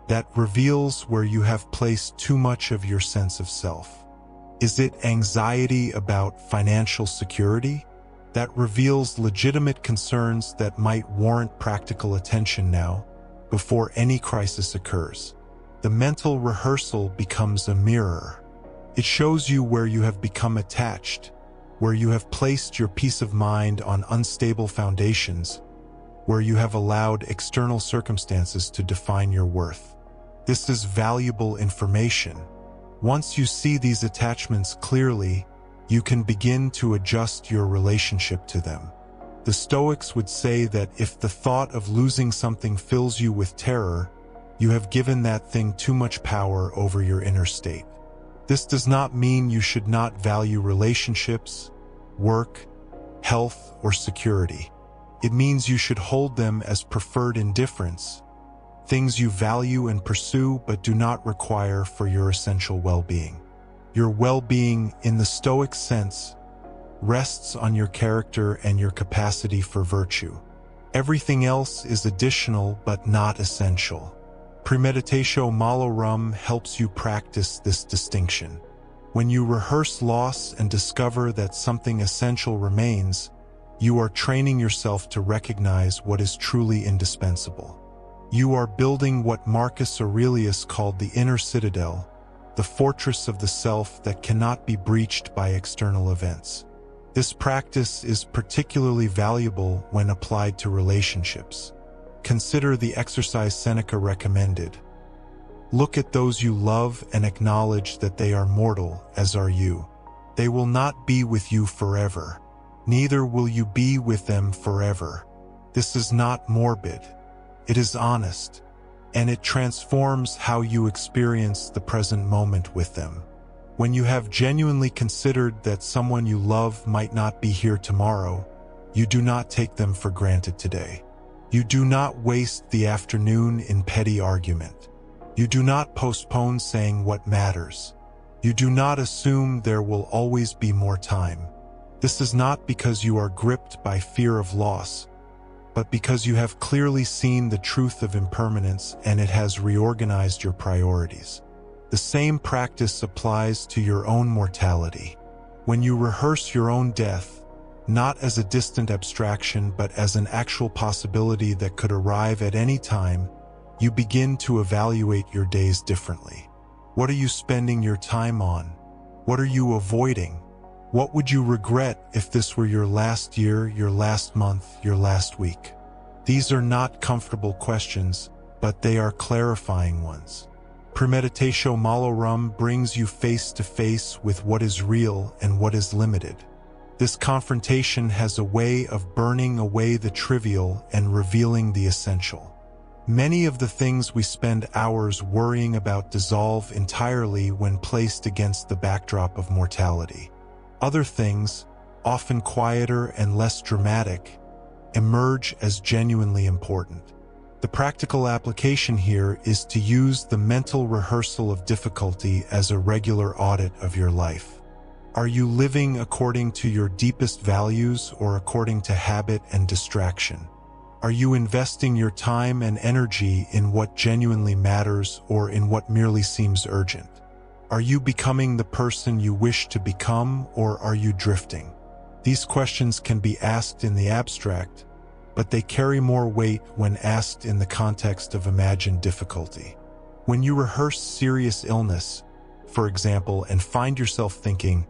That reveals where you have placed too much of your sense of self. Is it anxiety about financial security? That reveals legitimate concerns that might warrant practical attention now, before any crisis occurs. The mental rehearsal becomes a mirror. It shows you where you have become attached, where you have placed your peace of mind on unstable foundations, where you have allowed external circumstances to define your worth. This is valuable information. Once you see these attachments clearly, you can begin to adjust your relationship to them. The Stoics would say that if the thought of losing something fills you with terror, you have given that thing too much power over your inner state. This does not mean you should not value relationships, work, health, or security. It means you should hold them as preferred indifference, things you value and pursue but do not require for your essential well-being. Your well-being, in the Stoic sense, rests on your character and your capacity for virtue. Everything else is additional but not essential. Premeditatio malorum helps you practice this distinction. When you rehearse loss and discover that something essential remains, you are training yourself to recognize what is truly indispensable. You are building what Marcus Aurelius called the inner citadel, the fortress of the self that cannot be breached by external events. This practice is particularly valuable when applied to relationships. Consider the exercise Seneca recommended. Look at those you love and acknowledge that they are mortal, as are you. They will not be with you forever. Neither will you be with them forever. This is not morbid. It is honest, and it transforms how you experience the present moment with them. When you have genuinely considered that someone you love might not be here tomorrow, you do not take them for granted today. You do not waste the afternoon in petty argument. You do not postpone saying what matters. You do not assume there will always be more time. This is not because you are gripped by fear of loss, but because you have clearly seen the truth of impermanence and it has reorganized your priorities. The same practice applies to your own mortality. When you rehearse your own death, not as a distant abstraction but as an actual possibility that could arrive at any time, you begin to evaluate your days differently. What are you spending your time on? What are you avoiding? What would you regret if this were your last year, your last month, your last week? These are not comfortable questions, but they are clarifying ones. Premeditatio malorum brings you face to face with what is real and what is limited. This confrontation has a way of burning away the trivial and revealing the essential. Many of the things we spend hours worrying about dissolve entirely when placed against the backdrop of mortality. Other things, often quieter and less dramatic, emerge as genuinely important. The practical application here is to use the mental rehearsal of difficulty as a regular audit of your life. Are you living according to your deepest values or according to habit and distraction? Are you investing your time and energy in what genuinely matters or in what merely seems urgent? Are you becoming the person you wish to become, or are you drifting? These questions can be asked in the abstract, but they carry more weight when asked in the context of imagined difficulty. When you rehearse serious illness, for example, and find yourself thinking,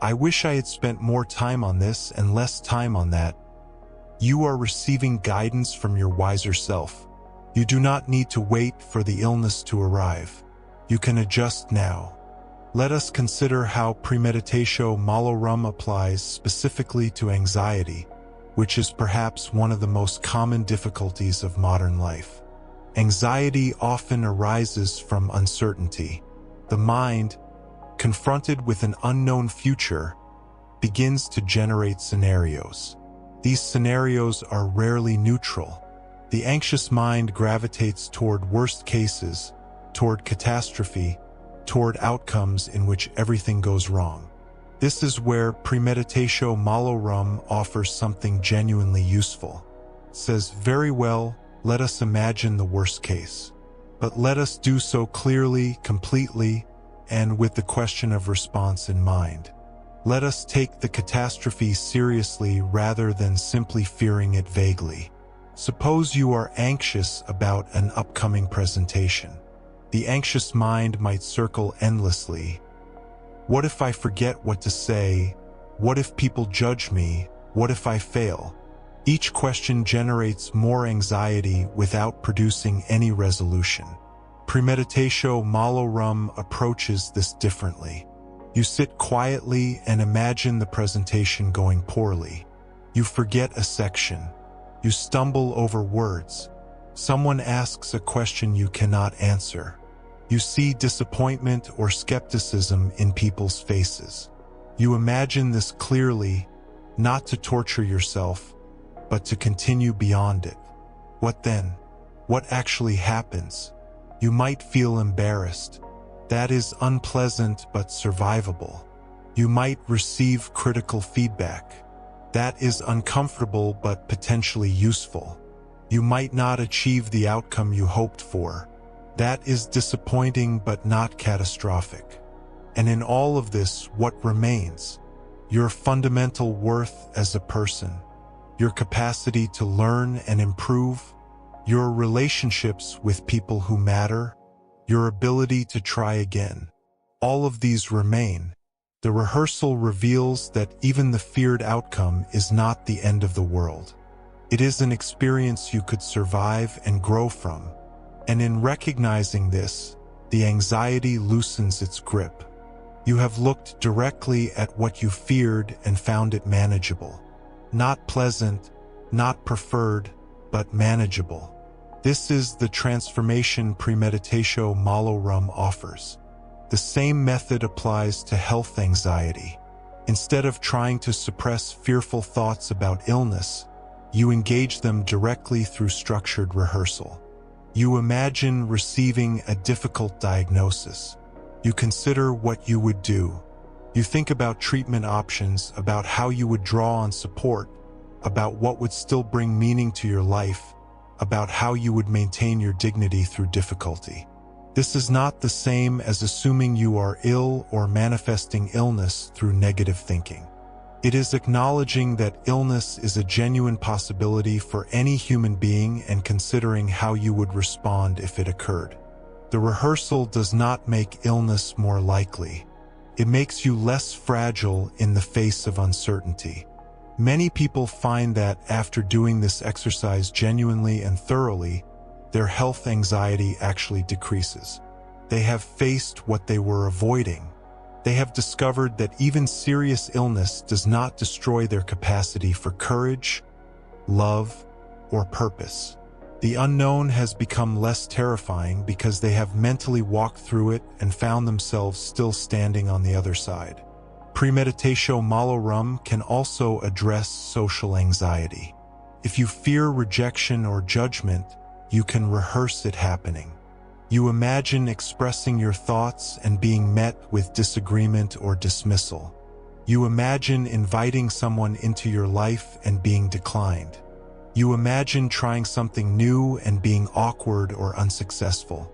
"I wish I had spent more time on this and less time on that," you are receiving guidance from your wiser self. You do not need to wait for the illness to arrive. You can adjust now. Let us consider how premeditatio malorum applies specifically to anxiety, which is perhaps one of the most common difficulties of modern life. Anxiety often arises from uncertainty. The mind, confronted with an unknown future, begins to generate scenarios. These scenarios are rarely neutral. The anxious mind gravitates toward worst cases, toward catastrophe, toward outcomes in which everything goes wrong. This is where premeditatio malorum offers something genuinely useful. It says, very well, let us imagine the worst case. But let us do so clearly, completely, and with the question of response in mind. Let us take the catastrophe seriously rather than simply fearing it vaguely. Suppose you are anxious about an upcoming presentation. The anxious mind might circle endlessly. What if I forget what to say? What if people judge me? What if I fail? Each question generates more anxiety without producing any resolution. Premeditatio malorum approaches this differently. You sit quietly and imagine the presentation going poorly. You forget a section. You stumble over words. Someone asks a question you cannot answer. You see disappointment or skepticism in people's faces. You imagine this clearly, not to torture yourself, but to continue beyond it. What then? What actually happens? You might feel embarrassed. That is unpleasant but survivable. You might receive critical feedback. That is uncomfortable but potentially useful. You might not achieve the outcome you hoped for. That is disappointing but not catastrophic. And in all of this, what remains? Your fundamental worth as a person, your capacity to learn and improve, your relationships with people who matter, your ability to try again. All of these remain. The rehearsal reveals that even the feared outcome is not the end of the world. It is an experience you could survive and grow from. And in recognizing this, the anxiety loosens its grip. You have looked directly at what you feared and found it manageable. Not pleasant, not preferred, but manageable. This is the transformation premeditatio malorum offers. The same method applies to health anxiety. Instead of trying to suppress fearful thoughts about illness, you engage them directly through structured rehearsal. You imagine receiving a difficult diagnosis. You consider what you would do. You think about treatment options, about how you would draw on support, about what would still bring meaning to your life, about how you would maintain your dignity through difficulty. This is not the same as assuming you are ill or manifesting illness through negative thinking. It is acknowledging that illness is a genuine possibility for any human being and considering how you would respond if it occurred. The rehearsal does not make illness more likely. It makes you less fragile in the face of uncertainty. Many people find that after doing this exercise genuinely and thoroughly, their health anxiety actually decreases. They have faced what they were avoiding. They have discovered that even serious illness does not destroy their capacity for courage, love, or purpose. The unknown has become less terrifying because they have mentally walked through it and found themselves still standing on the other side. Premeditatio malorum can also address social anxiety. If you fear rejection or judgment, you can rehearse it happening. You imagine expressing your thoughts and being met with disagreement or dismissal. You imagine inviting someone into your life and being declined. You imagine trying something new and being awkward or unsuccessful.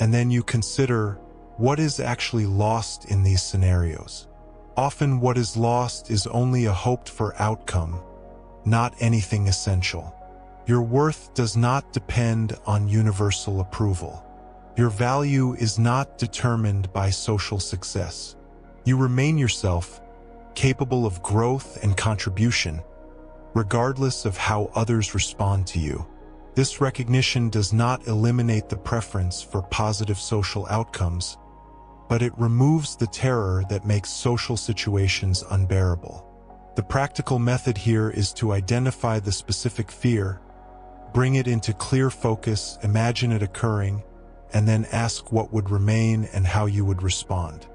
And then you consider what is actually lost in these scenarios. Often what is lost is only a hoped-for outcome, not anything essential. Your worth does not depend on universal approval. Your value is not determined by social success. You remain yourself, capable of growth and contribution, regardless of how others respond to you. This recognition does not eliminate the preference for positive social outcomes, but it removes the terror that makes social situations unbearable. The practical method here is to identify the specific fear, bring it into clear focus, imagine it occurring, and then ask what would remain and how you would respond.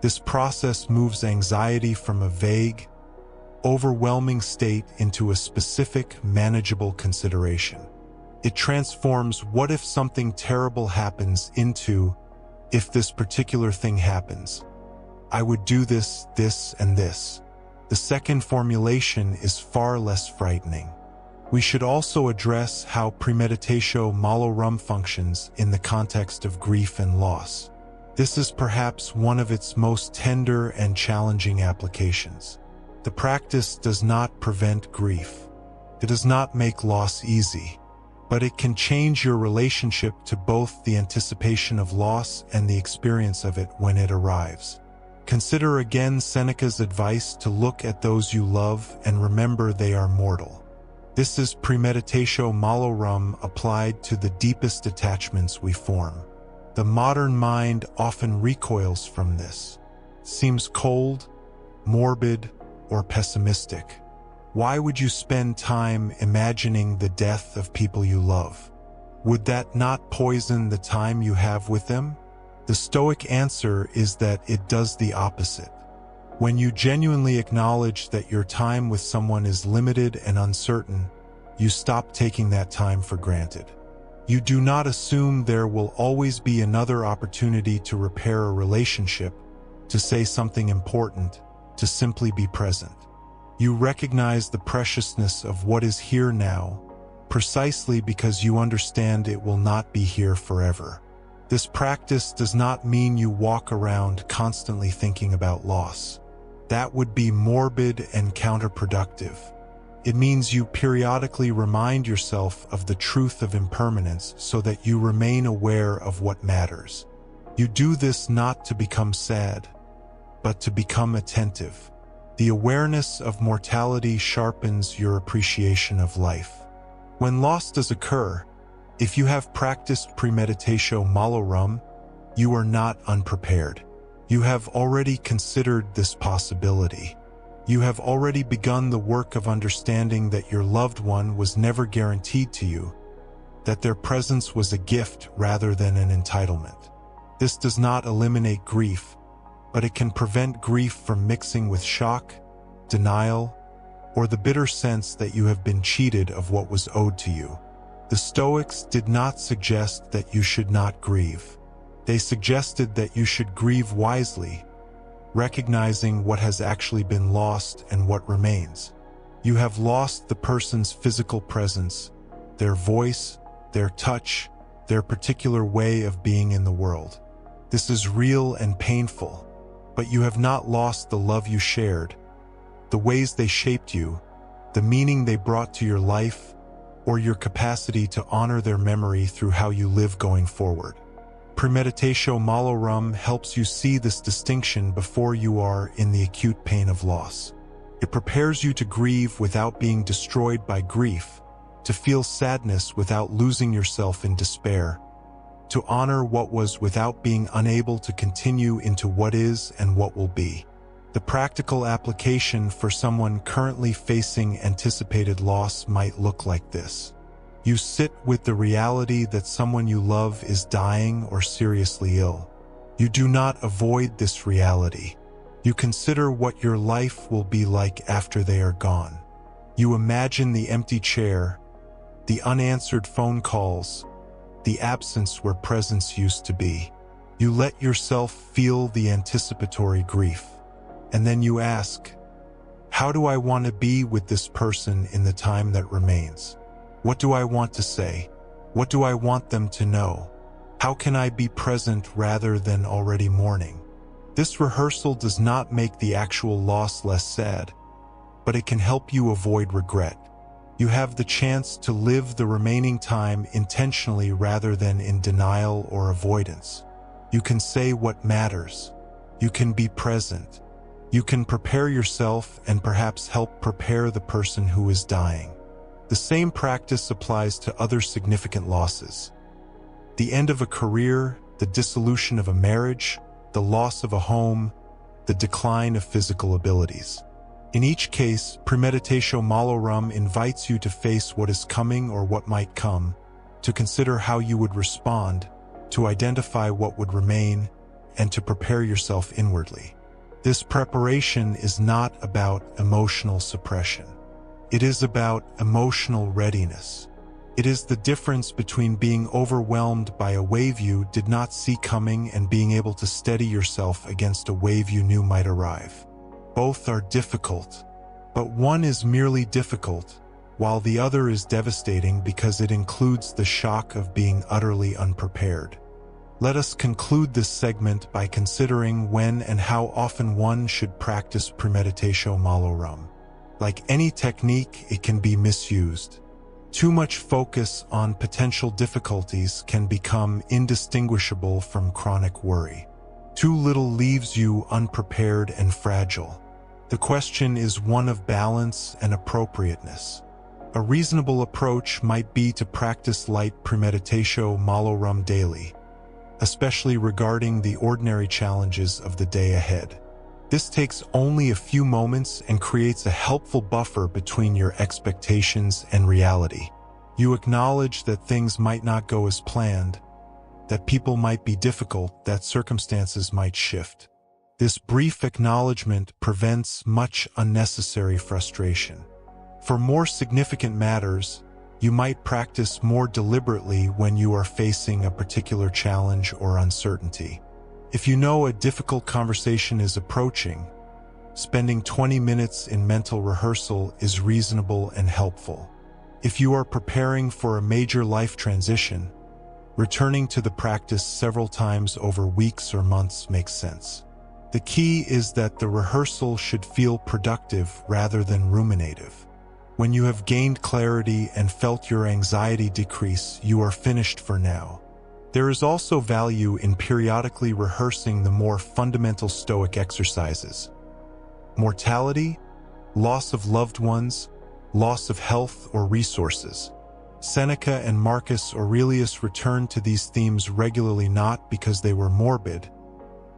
This process moves anxiety from a vague, overwhelming state into a specific, manageable consideration. It transforms what if something terrible happens into, if this particular thing happens, I would do this, this, and this. The second formulation is far less frightening. We should also address how premeditatio malorum functions in the context of grief and loss. This is perhaps one of its most tender and challenging applications. The practice does not prevent grief. It does not make loss easy, but it can change your relationship to both the anticipation of loss and the experience of it when it arrives. Consider again Seneca's advice to look at those you love and remember they are mortal. This is premeditatio malorum applied to the deepest attachments we form. The modern mind often recoils from this, seems cold, morbid, or pessimistic. Why would you spend time imagining the death of people you love? Would that not poison the time you have with them? The Stoic answer is that it does the opposite. When you genuinely acknowledge that your time with someone is limited and uncertain, you stop taking that time for granted. You do not assume there will always be another opportunity to repair a relationship, to say something important, to simply be present. You recognize the preciousness of what is here now, precisely because you understand it will not be here forever. This practice does not mean you walk around constantly thinking about loss. That would be morbid and counterproductive. It means you periodically remind yourself of the truth of impermanence so that you remain aware of what matters. You do this not to become sad, but to become attentive. The awareness of mortality sharpens your appreciation of life. When loss does occur, if you have practiced premeditatio malorum, you are not unprepared. You have already considered this possibility. You have already begun the work of understanding that your loved one was never guaranteed to you, that their presence was a gift rather than an entitlement. This does not eliminate grief, but it can prevent grief from mixing with shock, denial, or the bitter sense that you have been cheated of what was owed to you. The Stoics did not suggest that you should not grieve. They suggested that you should grieve wisely, recognizing what has actually been lost and what remains. You have lost the person's physical presence, their voice, their touch, their particular way of being in the world. This is real and painful, but you have not lost the love you shared, the ways they shaped you, the meaning they brought to your life, or your capacity to honor their memory through how you live going forward. Premeditatio malorum helps you see this distinction before you are in the acute pain of loss. It prepares you to grieve without being destroyed by grief, to feel sadness without losing yourself in despair, to honor what was without being unable to continue into what is and what will be. The practical application for someone currently facing anticipated loss might look like this. You sit with the reality that someone you love is dying or seriously ill. You do not avoid this reality. You consider what your life will be like after they are gone. You imagine the empty chair, the unanswered phone calls, the absence where presence used to be. You let yourself feel the anticipatory grief, and then you ask, how do I want to be with this person in the time that remains? What do I want to say? What do I want them to know? How can I be present rather than already mourning? This rehearsal does not make the actual loss less sad, but it can help you avoid regret. You have the chance to live the remaining time intentionally rather than in denial or avoidance. You can say what matters. You can be present. You can prepare yourself and perhaps help prepare the person who is dying. The same practice applies to other significant losses. The end of a career, the dissolution of a marriage, the loss of a home, the decline of physical abilities. In each case, premeditatio malorum invites you to face what is coming or what might come, to consider how you would respond, to identify what would remain, and to prepare yourself inwardly. This preparation is not about emotional suppression. It is about emotional readiness. It is the difference between being overwhelmed by a wave you did not see coming and being able to steady yourself against a wave you knew might arrive. Both are difficult, but one is merely difficult, while the other is devastating because it includes the shock of being utterly unprepared. Let us conclude this segment by considering when and how often one should practice premeditatio malorum. Like any technique, it can be misused. Too much focus on potential difficulties can become indistinguishable from chronic worry. Too little leaves you unprepared and fragile. The question is one of balance and appropriateness. A reasonable approach might be to practice light premeditatio malorum daily, especially regarding the ordinary challenges of the day ahead. This takes only a few moments and creates a helpful buffer between your expectations and reality. You acknowledge that things might not go as planned, that people might be difficult, that circumstances might shift. This brief acknowledgement prevents much unnecessary frustration. For more significant matters, you might practice more deliberately when you are facing a particular challenge or uncertainty. If you know a difficult conversation is approaching, spending 20 minutes in mental rehearsal is reasonable and helpful. If you are preparing for a major life transition, returning to the practice several times over weeks or months makes sense. The key is that the rehearsal should feel productive rather than ruminative. When you have gained clarity and felt your anxiety decrease, you are finished for now. There is also value in periodically rehearsing the more fundamental Stoic exercises. Mortality, loss of loved ones, loss of health or resources. Seneca and Marcus Aurelius returned to these themes regularly not because they were morbid,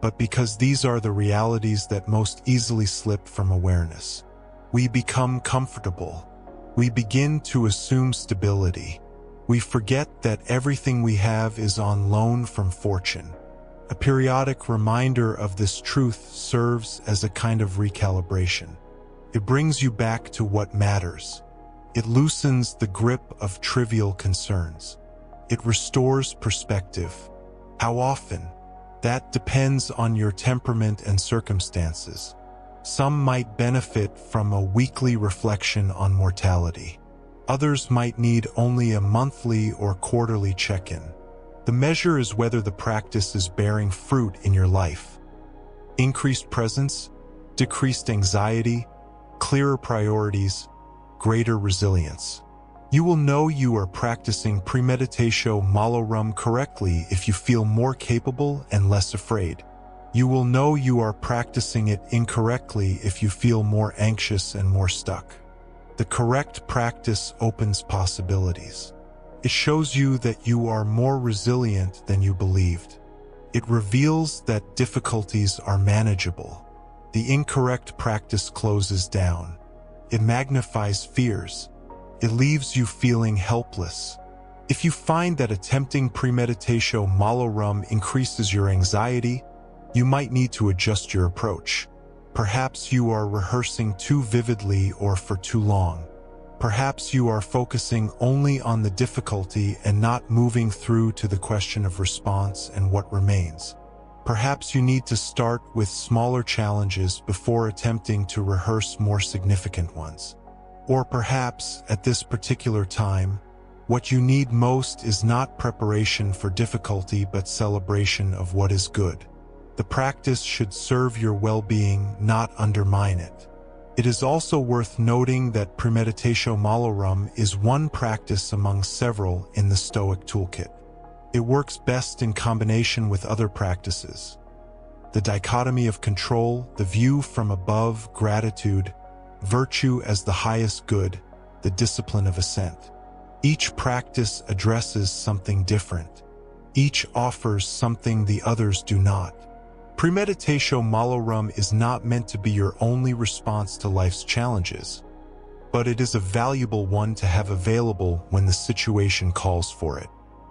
but because these are the realities that most easily slip from awareness. We become comfortable. We begin to assume stability. We forget that everything we have is on loan from fortune. A periodic reminder of this truth serves as a kind of recalibration. It brings you back to what matters. It loosens the grip of trivial concerns. It restores perspective. How often? That depends on your temperament and circumstances. Some might benefit from a weekly reflection on mortality. Others might need only a monthly or quarterly check-in. The measure is whether the practice is bearing fruit in your life. Increased presence, decreased anxiety, clearer priorities, greater resilience. You will know you are practicing premeditatio malorum correctly if you feel more capable and less afraid. You will know you are practicing it incorrectly if you feel more anxious and more stuck. The correct practice opens possibilities. It shows you that you are more resilient than you believed. It reveals that difficulties are manageable. The incorrect practice closes down. It magnifies fears. It leaves you feeling helpless. If you find that attempting premeditatio malorum increases your anxiety, you might need to adjust your approach. Perhaps you are rehearsing too vividly or for too long. Perhaps you are focusing only on the difficulty and not moving through to the question of response and what remains. Perhaps you need to start with smaller challenges before attempting to rehearse more significant ones. Or perhaps, at this particular time, what you need most is not preparation for difficulty but celebration of what is good. The practice should serve your well-being, not undermine it. It is also worth noting that premeditatio malorum is one practice among several in the Stoic toolkit. It works best in combination with other practices. The dichotomy of control, the view from above, gratitude, virtue as the highest good, the discipline of ascent. Each practice addresses something different. Each offers something the others do not. Premeditatio malorum is not meant to be your only response to life's challenges, but it is a valuable one to have available when the situation calls for it.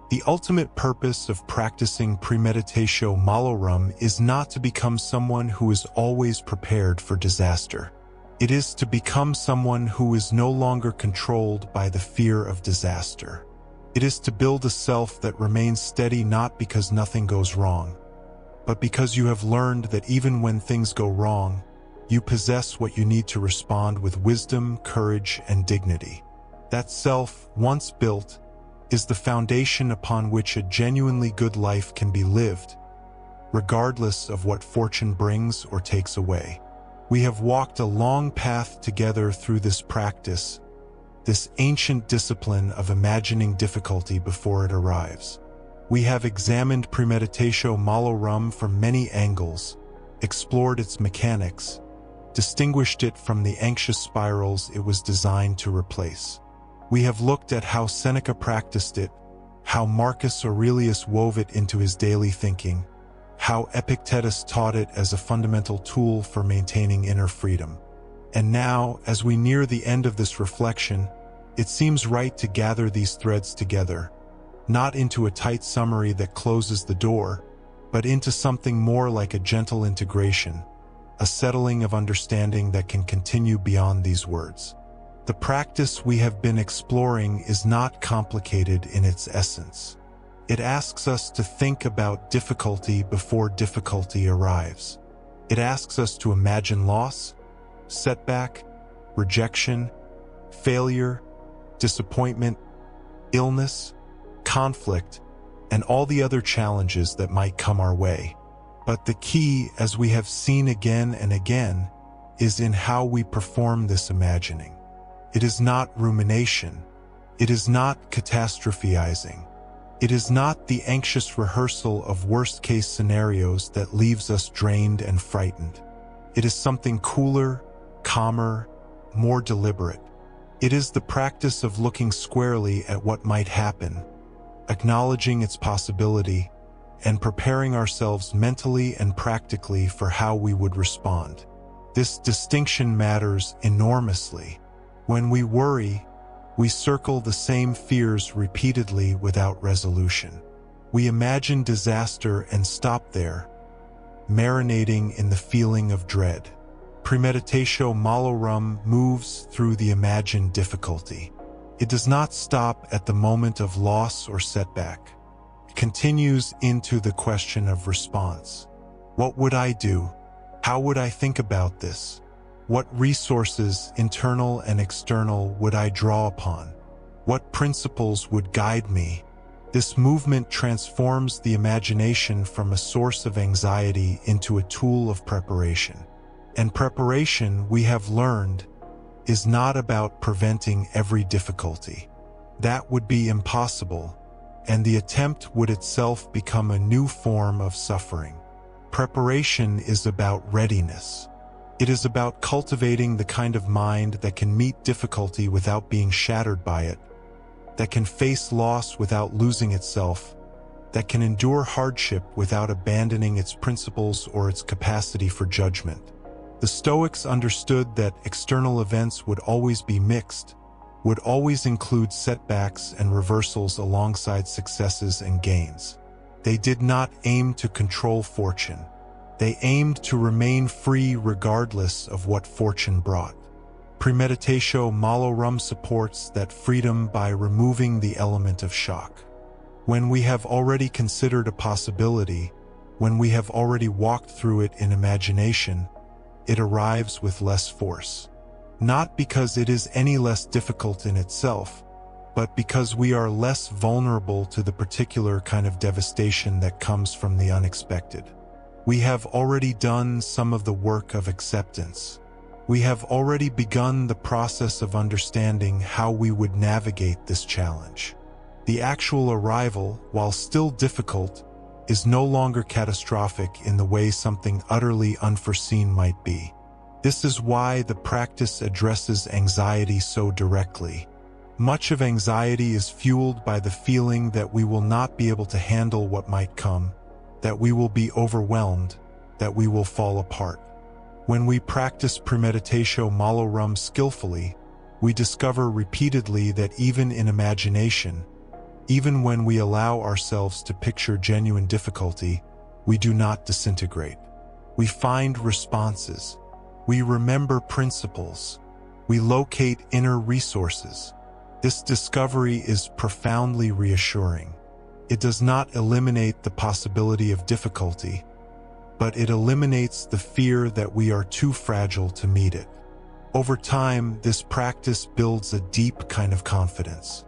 The ultimate purpose of practicing premeditatio malorum is not to become someone who is always prepared for disaster. It is to become someone who is no longer controlled by the fear of disaster. It is to build a self that remains steady not because nothing goes wrong, but because you have learned that even when things go wrong, you possess what you need to respond with wisdom, courage, and dignity. That self, once built, is the foundation upon which a genuinely good life can be lived, regardless of what fortune brings or takes away. We have walked a long path together through this practice, this ancient discipline of imagining difficulty before it arrives. We have examined premeditatio malorum from many angles, explored its mechanics, distinguished it from the anxious spirals it was designed to replace. We have looked at how Seneca practiced it, how Marcus Aurelius wove it into his daily thinking, how Epictetus taught it as a fundamental tool for maintaining inner freedom. And now, as we near the end of this reflection, it seems right to gather these threads together, not into a tight summary that closes the door, but into something more like a gentle integration, a settling of understanding that can continue beyond these words. The practice we have been exploring is not complicated in its essence. It asks us to think about difficulty before difficulty arrives. It asks us to imagine loss, setback, rejection, failure, disappointment, illness, conflict, and all the other challenges that might come our way. But the key, as we have seen again and again, is in how we perform this imagining. It is not rumination. It is not catastrophizing. It is not the anxious rehearsal of worst-case scenarios that leaves us drained and frightened. It is something cooler, calmer, more deliberate. It is the practice of looking squarely at what might happen, acknowledging its possibility, and preparing ourselves mentally and practically for how we would respond. This distinction matters enormously. When we worry, we circle the same fears repeatedly without resolution. We imagine disaster and stop there, marinating in the feeling of dread. Premeditatio malorum moves through the imagined difficulty. It does not stop at the moment of loss or setback. It continues into the question of response. What would I do? How would I think about this? What resources, internal and external, would I draw upon? What principles would guide me? This movement transforms the imagination from a source of anxiety into a tool of preparation. And preparation, we have learned, is not about preventing every difficulty. That would be impossible, and the attempt would itself become a new form of suffering. Preparation is about readiness. It is about cultivating the kind of mind that can meet difficulty without being shattered by it, that can face loss without losing itself, that can endure hardship without abandoning its principles or its capacity for judgment. The Stoics understood that external events would always be mixed, would always include setbacks and reversals alongside successes and gains. They did not aim to control fortune. They aimed to remain free regardless of what fortune brought. Premeditatio malorum supports that freedom by removing the element of shock. When we have already considered a possibility, when we have already walked through it in imagination, it arrives with less force. Not because it is any less difficult in itself, but because we are less vulnerable to the particular kind of devastation that comes from the unexpected. We have already done some of the work of acceptance. We have already begun the process of understanding how we would navigate this challenge. The actual arrival, while still difficult, is no longer catastrophic in the way something utterly unforeseen might be. This is why the practice addresses anxiety so directly. Much of anxiety is fueled by the feeling that we will not be able to handle what might come, that we will be overwhelmed, that we will fall apart. When we practice premeditatio malorum skillfully, we discover repeatedly that even in imagination, even when we allow ourselves to picture genuine difficulty, we do not disintegrate. We find responses. We remember principles. We locate inner resources. This discovery is profoundly reassuring. It does not eliminate the possibility of difficulty, but it eliminates the fear that we are too fragile to meet it. Over time, this practice builds a deep kind of confidence.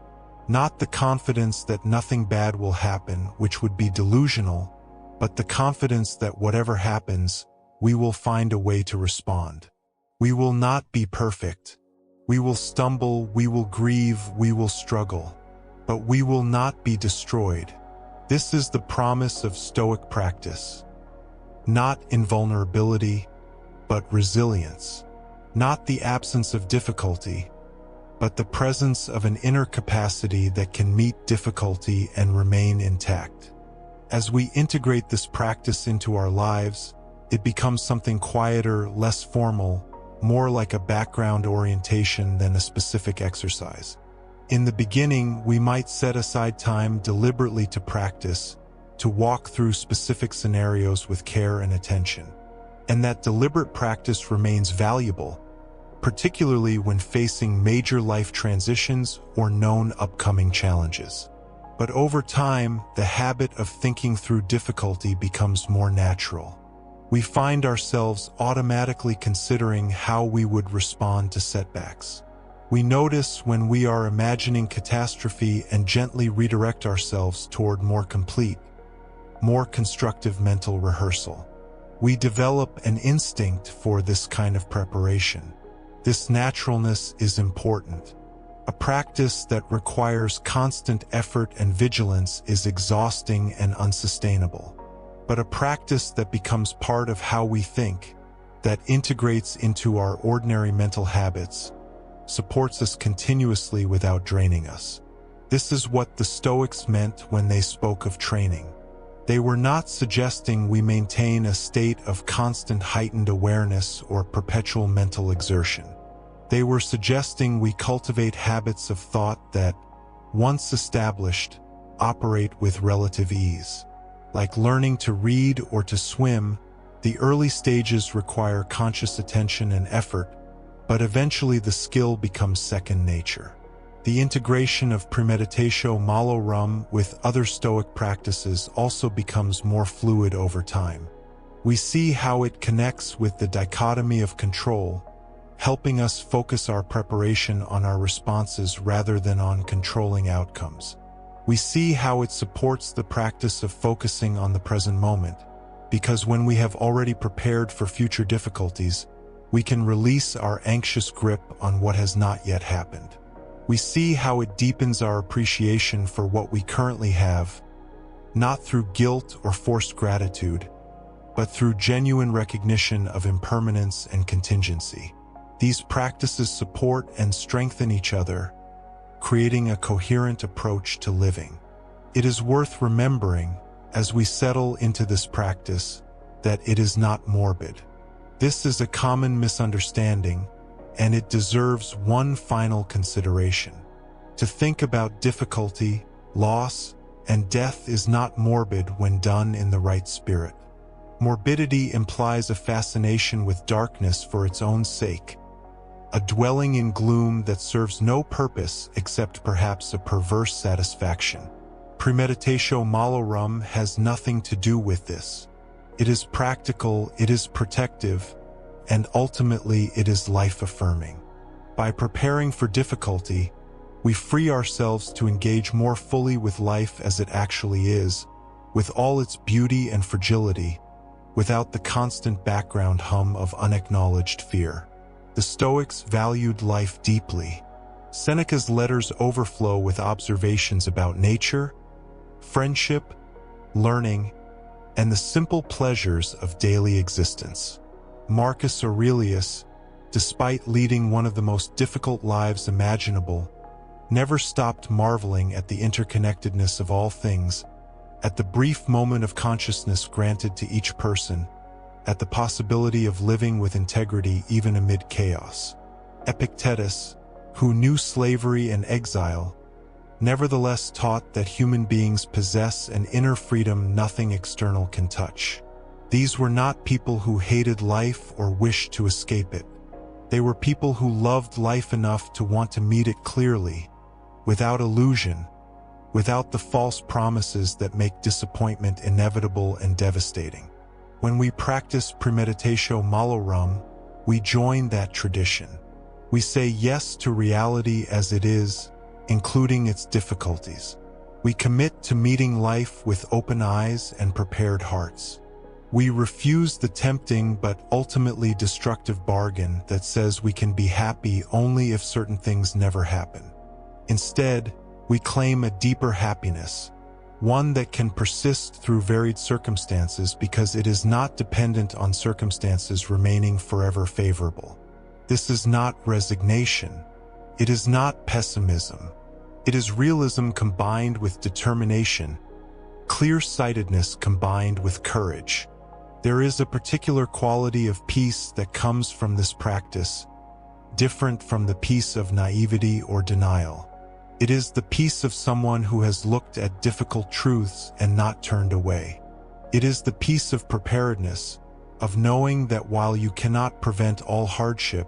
Not the confidence that nothing bad will happen, which would be delusional, but the confidence that whatever happens, we will find a way to respond. We will not be perfect. We will stumble, we will grieve, we will struggle, but we will not be destroyed. This is the promise of Stoic practice. Not invulnerability, but resilience. Not the absence of difficulty, but the presence of an inner capacity that can meet difficulty and remain intact. As we integrate this practice into our lives, it becomes something quieter, less formal, more like a background orientation than a specific exercise. In the beginning, we might set aside time deliberately to practice, to walk through specific scenarios with care and attention. And that deliberate practice remains valuable, particularly when facing major life transitions or known upcoming challenges. But over time, the habit of thinking through difficulty becomes more natural. We find ourselves automatically considering how we would respond to setbacks. We notice when we are imagining catastrophe and gently redirect ourselves toward more complete, more constructive mental rehearsal. We develop an instinct for this kind of preparation. This naturalness is important. A practice that requires constant effort and vigilance is exhausting and unsustainable. But a practice that becomes part of how we think, that integrates into our ordinary mental habits, supports us continuously without draining us. This is what the Stoics meant when they spoke of training. They were not suggesting we maintain a state of constant heightened awareness or perpetual mental exertion. They were suggesting we cultivate habits of thought that, once established, operate with relative ease. Like learning to read or to swim, the early stages require conscious attention and effort, but eventually the skill becomes second nature. The integration of premeditatio malorum with other Stoic practices also becomes more fluid over time. We see how it connects with the dichotomy of control, helping us focus our preparation on our responses rather than on controlling outcomes. We see how it supports the practice of focusing on the present moment, because when we have already prepared for future difficulties, we can release our anxious grip on what has not yet happened. We see how it deepens our appreciation for what we currently have, not through guilt or forced gratitude, but through genuine recognition of impermanence and contingency. These practices support and strengthen each other, creating a coherent approach to living. It is worth remembering, as we settle into this practice, that it is not morbid. This is a common misunderstanding, and it deserves one final consideration. To think about difficulty, loss, and death is not morbid when done in the right spirit. Morbidity implies a fascination with darkness for its own sake, a dwelling in gloom that serves no purpose except perhaps a perverse satisfaction. Premeditatio malorum has nothing to do with this. It is practical, it is protective, and ultimately it is life-affirming. By preparing for difficulty, we free ourselves to engage more fully with life as it actually is, with all its beauty and fragility, without the constant background hum of unacknowledged fear. The Stoics valued life deeply. Seneca's letters overflow with observations about nature, friendship, learning, and the simple pleasures of daily existence. Marcus Aurelius, despite leading one of the most difficult lives imaginable, never stopped marveling at the interconnectedness of all things, at the brief moment of consciousness granted to each person, at the possibility of living with integrity even amid chaos. Epictetus, who knew slavery and exile, nevertheless taught that human beings possess an inner freedom nothing external can touch. These were not people who hated life or wished to escape it. They were people who loved life enough to want to meet it clearly, without illusion, without the false promises that make disappointment inevitable and devastating. When we practice premeditatio malorum, we join that tradition. We say yes to reality as it is, including its difficulties. We commit to meeting life with open eyes and prepared hearts. We refuse the tempting but ultimately destructive bargain that says we can be happy only if certain things never happen. Instead, we claim a deeper happiness, one that can persist through varied circumstances because it is not dependent on circumstances remaining forever favorable. This is not resignation. It is not pessimism. It is realism combined with determination, clear-sightedness combined with courage. There is a particular quality of peace that comes from this practice, different from the peace of naivety or denial. It is the peace of someone who has looked at difficult truths and not turned away. It is the peace of preparedness, of knowing that while you cannot prevent all hardship,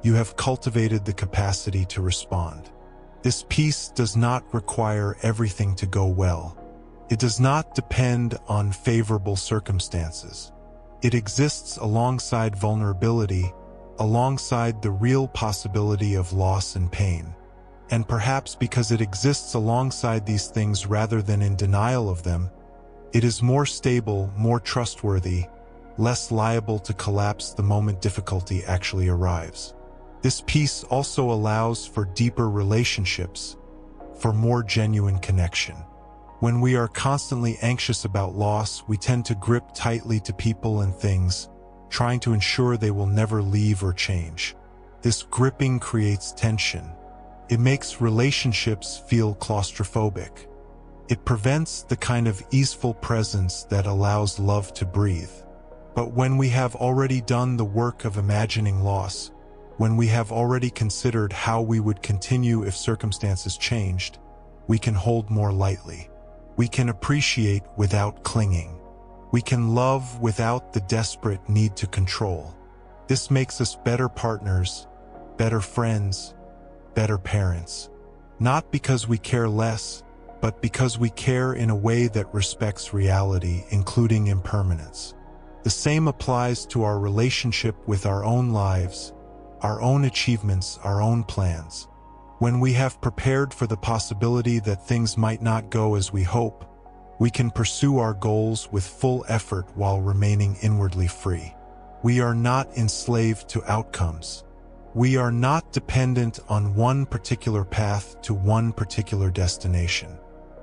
you have cultivated the capacity to respond. This peace does not require everything to go well. It does not depend on favorable circumstances. It exists alongside vulnerability, alongside the real possibility of loss and pain. And perhaps because it exists alongside these things rather than in denial of them, it is more stable, more trustworthy, less liable to collapse the moment difficulty actually arrives. This peace also allows for deeper relationships, for more genuine connection. When we are constantly anxious about loss, we tend to grip tightly to people and things, trying to ensure they will never leave or change. This gripping creates tension. It makes relationships feel claustrophobic. It prevents the kind of easeful presence that allows love to breathe. But when we have already done the work of imagining loss, when we have already considered how we would continue if circumstances changed, we can hold more lightly. We can appreciate without clinging. We can love without the desperate need to control. This makes us better partners, better friends, better parents. Not because we care less, but because we care in a way that respects reality, including impermanence. The same applies to our relationship with our own lives, our own achievements, our own plans. When we have prepared for the possibility that things might not go as we hope, we can pursue our goals with full effort while remaining inwardly free. We are not enslaved to outcomes. We are not dependent on one particular path to one particular destination.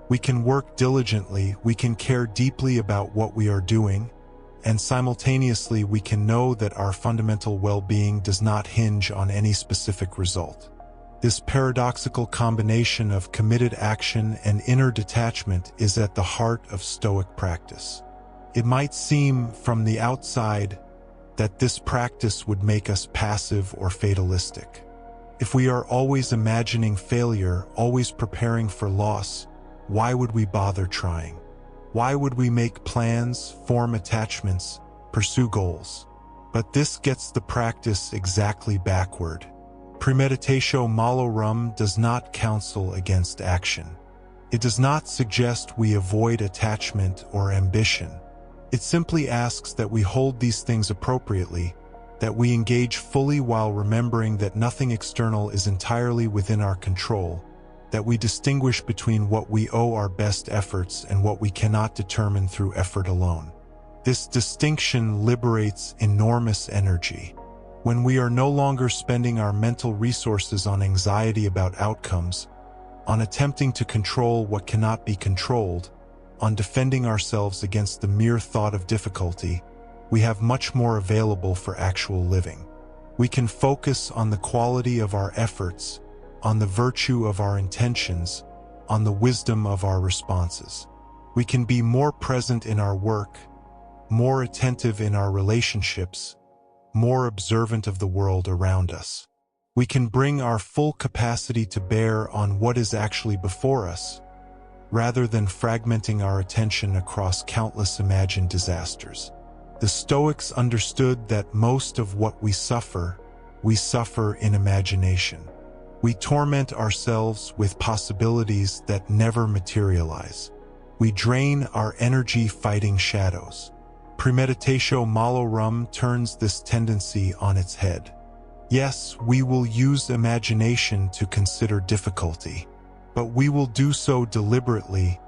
We can work diligently, we can care deeply about what we are doing, and simultaneously we can know that our fundamental well-being does not hinge on any specific result. This paradoxical combination of committed action and inner detachment is at the heart of Stoic practice. It might seem from the outside that this practice would make us passive or fatalistic. If we are always imagining failure, always preparing for loss, why would we bother trying? Why would we make plans, form attachments, pursue goals? But this gets the practice exactly backward. Premeditatio malorum does not counsel against action. It does not suggest we avoid attachment or ambition. It simply asks that we hold these things appropriately, that we engage fully while remembering that nothing external is entirely within our control, that we distinguish between what we owe our best efforts and what we cannot determine through effort alone. This distinction liberates enormous energy. When we are no longer spending our mental resources on anxiety about outcomes, on attempting to control what cannot be controlled, on defending ourselves against the mere thought of difficulty, we have much more available for actual living. We can focus on the quality of our efforts, on the virtue of our intentions, on the wisdom of our responses. We can be more present in our work, more attentive in our relationships, more observant of the world around us. We can bring our full capacity to bear on what is actually before us, rather than fragmenting our attention across countless imagined disasters. The Stoics understood that most of what we suffer in imagination. We torment ourselves with possibilities that never materialize. We drain our energy fighting shadows. Premeditatio malorum turns this tendency on its head. Yes, we will use imagination to consider difficulty, but we will do so deliberately,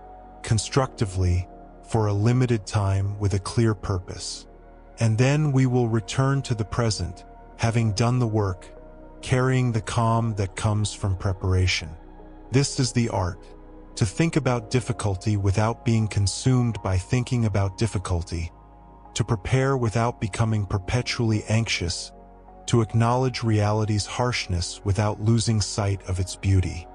constructively, for a limited time with a clear purpose. And then we will return to the present, having done the work, carrying the calm that comes from preparation. This is the art, to think about difficulty without being consumed by thinking about difficulty, to prepare without becoming perpetually anxious, to acknowledge reality's harshness without losing sight of its beauty.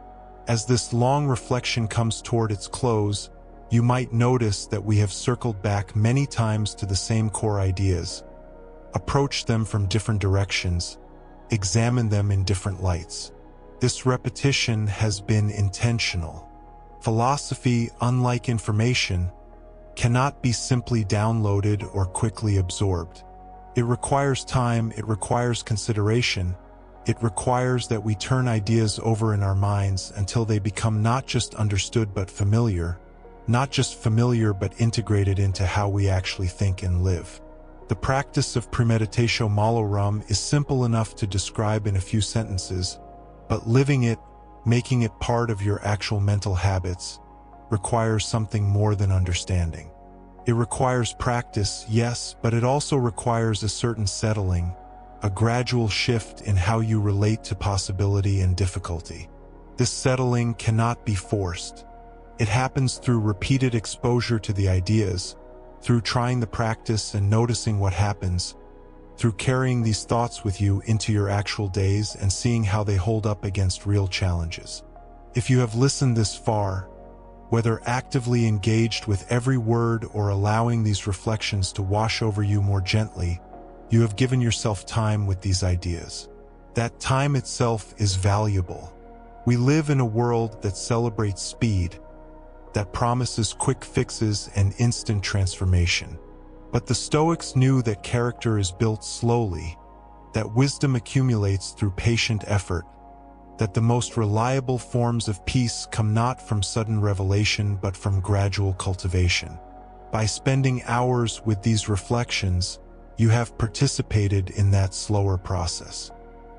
As this long reflection comes toward its close, you might notice that we have circled back many times to the same core ideas, approached them from different directions, examined them in different lights. This repetition has been intentional. Philosophy, unlike information, cannot be simply downloaded or quickly absorbed. It requires time, it requires consideration, it requires that we turn ideas over in our minds until they become not just understood but familiar, not just familiar but integrated into how we actually think and live. The practice of premeditatio malorum is simple enough to describe in a few sentences, but living it, making it part of your actual mental habits, requires something more than understanding. It requires practice, yes, but it also requires a certain settling, a gradual shift in how you relate to possibility and difficulty. This settling cannot be forced. It happens through repeated exposure to the ideas, through trying the practice and noticing what happens, through carrying these thoughts with you into your actual days and seeing how they hold up against real challenges. If you have listened this far, whether actively engaged with every word or allowing these reflections to wash over you more gently, you have given yourself time with these ideas. That time itself is valuable. We live in a world that celebrates speed, that promises quick fixes and instant transformation. But the Stoics knew that character is built slowly, that wisdom accumulates through patient effort, that the most reliable forms of peace come not from sudden revelation but from gradual cultivation. By spending hours with these reflections, you have participated in that slower process.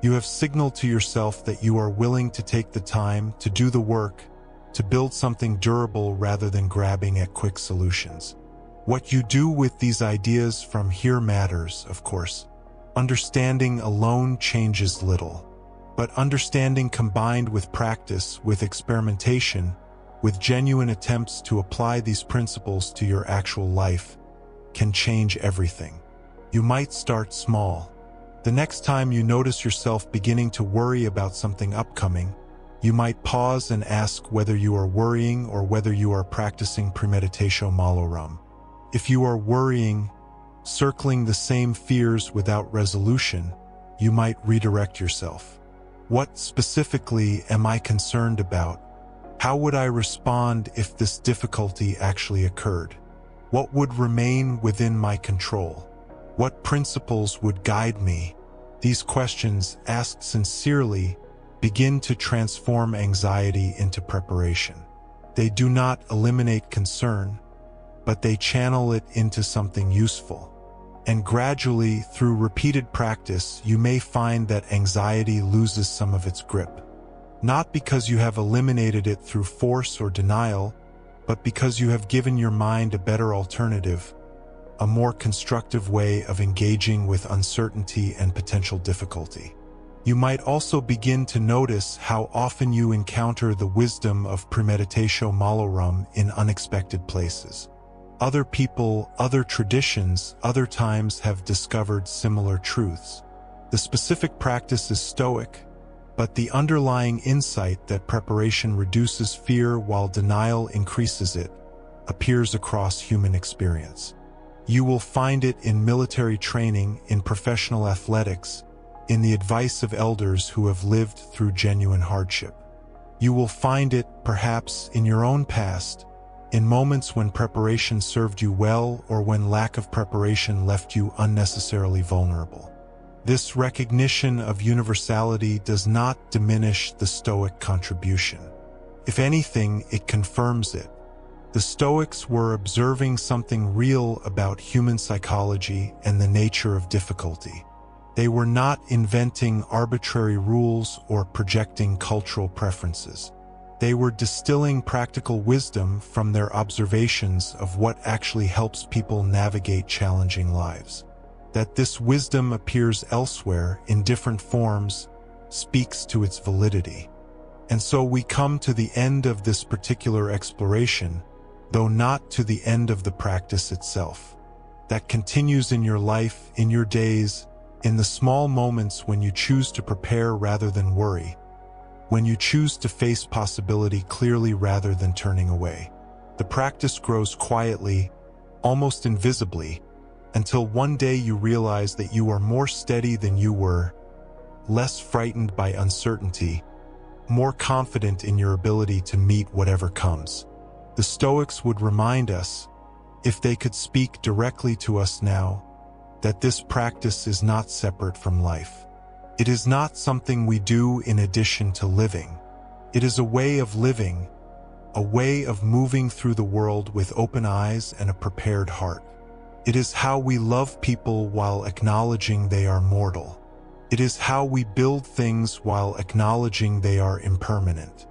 You have signaled to yourself that you are willing to take the time to do the work, to build something durable rather than grabbing at quick solutions. What you do with these ideas from here matters, of course. Understanding alone changes little. But understanding combined with practice, with experimentation, with genuine attempts to apply these principles to your actual life, can change everything. You might start small. The next time you notice yourself beginning to worry about something upcoming, you might pause and ask whether you are worrying or whether you are practicing premeditatio malorum. If you are worrying, circling the same fears without resolution, you might redirect yourself. What specifically am I concerned about? How would I respond if this difficulty actually occurred? What would remain within my control? What principles would guide me? These questions, asked sincerely, begin to transform anxiety into preparation. They do not eliminate concern, but they channel it into something useful. And gradually, through repeated practice, you may find that anxiety loses some of its grip. Not because you have eliminated it through force or denial, but because you have given your mind a better alternative, a more constructive way of engaging with uncertainty and potential difficulty. You might also begin to notice how often you encounter the wisdom of premeditatio malorum in unexpected places. Other people, other traditions, other times have discovered similar truths. The specific practice is Stoic, but the underlying insight that preparation reduces fear while denial increases it appears across human experience. You will find it in military training, in professional athletics, in the advice of elders who have lived through genuine hardship. You will find it, perhaps, in your own past, in moments when preparation served you well or when lack of preparation left you unnecessarily vulnerable. This recognition of universality does not diminish the Stoic contribution. If anything, it confirms it. The Stoics were observing something real about human psychology and the nature of difficulty. They were not inventing arbitrary rules or projecting cultural preferences. They were distilling practical wisdom from their observations of what actually helps people navigate challenging lives. That this wisdom appears elsewhere in different forms speaks to its validity. And so we come to the end of this particular exploration, though not to the end of the practice itself. That continues in your life, in your days, in the small moments when you choose to prepare rather than worry, when you choose to face possibility clearly rather than turning away. The practice grows quietly, almost invisibly, until one day you realize that you are more steady than you were, less frightened by uncertainty, more confident in your ability to meet whatever comes. The Stoics would remind us, if they could speak directly to us now, that this practice is not separate from life. It is not something we do in addition to living. It is a way of living, a way of moving through the world with open eyes and a prepared heart. It is how we love people while acknowledging they are mortal. It is how we build things while acknowledging they are impermanent.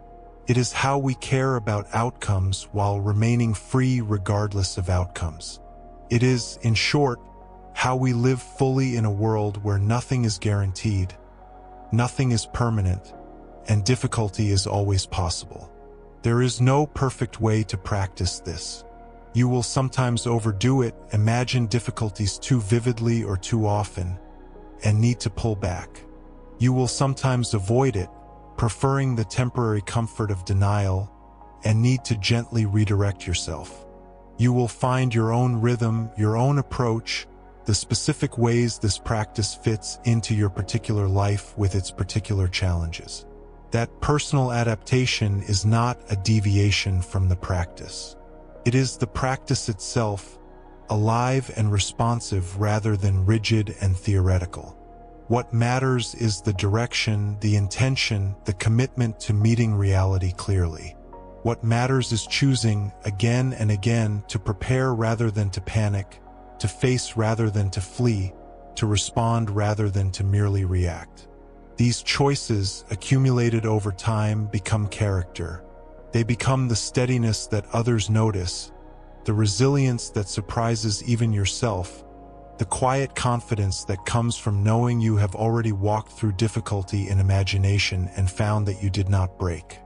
It is how we care about outcomes while remaining free regardless of outcomes. It is, in short, how we live fully in a world where nothing is guaranteed, nothing is permanent, and difficulty is always possible. There is no perfect way to practice this. You will sometimes overdo it, imagine difficulties too vividly or too often, and need to pull back. You will sometimes avoid it, preferring the temporary comfort of denial, and need to gently redirect yourself. You will find your own rhythm, your own approach, the specific ways this practice fits into your particular life with its particular challenges. That personal adaptation is not a deviation from the practice. It is the practice itself, alive and responsive rather than rigid and theoretical. What matters is the direction, the intention, the commitment to meeting reality clearly. What matters is choosing, again and again, to prepare rather than to panic, to face rather than to flee, to respond rather than to merely react. These choices, accumulated over time, become character. They become the steadiness that others notice, the resilience that surprises even yourself, the quiet confidence that comes from knowing you have already walked through difficulty in imagination and found that you did not break.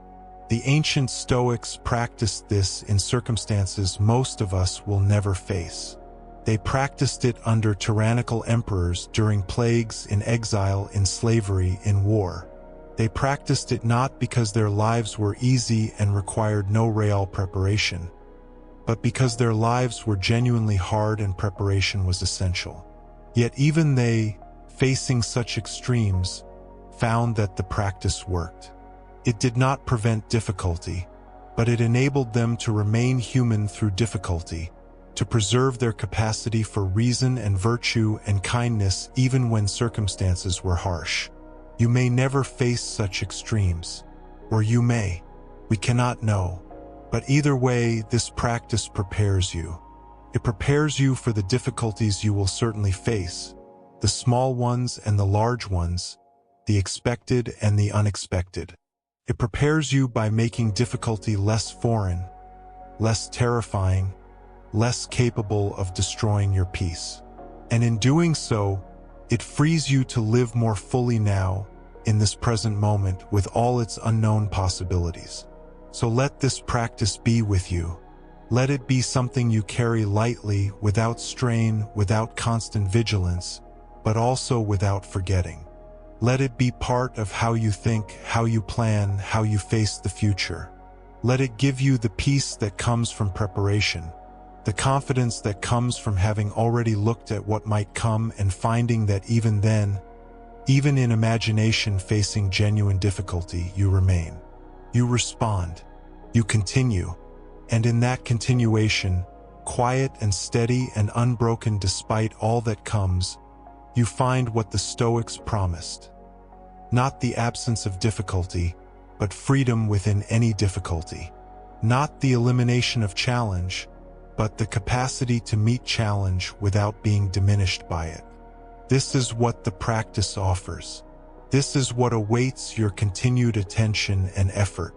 The ancient Stoics practiced this in circumstances most of us will never face. They practiced it under tyrannical emperors, during plagues, in exile, in slavery, in war. They practiced it not because their lives were easy and required no real preparation, but because their lives were genuinely hard and preparation was essential. Yet even they, facing such extremes, found that the practice worked. It did not prevent difficulty, but it enabled them to remain human through difficulty, to preserve their capacity for reason and virtue and kindness even when circumstances were harsh. You may never face such extremes, or you may. We cannot know. But either way, this practice prepares you. It prepares you for the difficulties you will certainly face, the small ones and the large ones, the expected and the unexpected. It prepares you by making difficulty less foreign, less terrifying, less capable of destroying your peace. And in doing so, it frees you to live more fully now, in this present moment with all its unknown possibilities. So let this practice be with you. Let it be something you carry lightly, without strain, without constant vigilance, but also without forgetting. Let it be part of how you think, how you plan, how you face the future. Let it give you the peace that comes from preparation, the confidence that comes from having already looked at what might come and finding that even then, even in imagination facing genuine difficulty, you remain. You respond. You continue. And in that continuation, quiet and steady and unbroken despite all that comes, you find what the Stoics promised. Not the absence of difficulty, but freedom within any difficulty. Not the elimination of challenge, but the capacity to meet challenge without being diminished by it. This is what the practice offers. This is what awaits your continued attention and effort.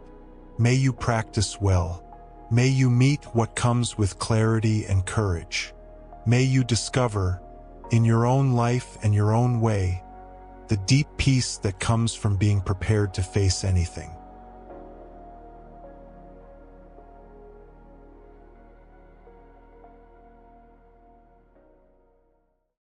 May you practice well. May you meet what comes with clarity and courage. May you discover, in your own life and your own way, the deep peace that comes from being prepared to face anything.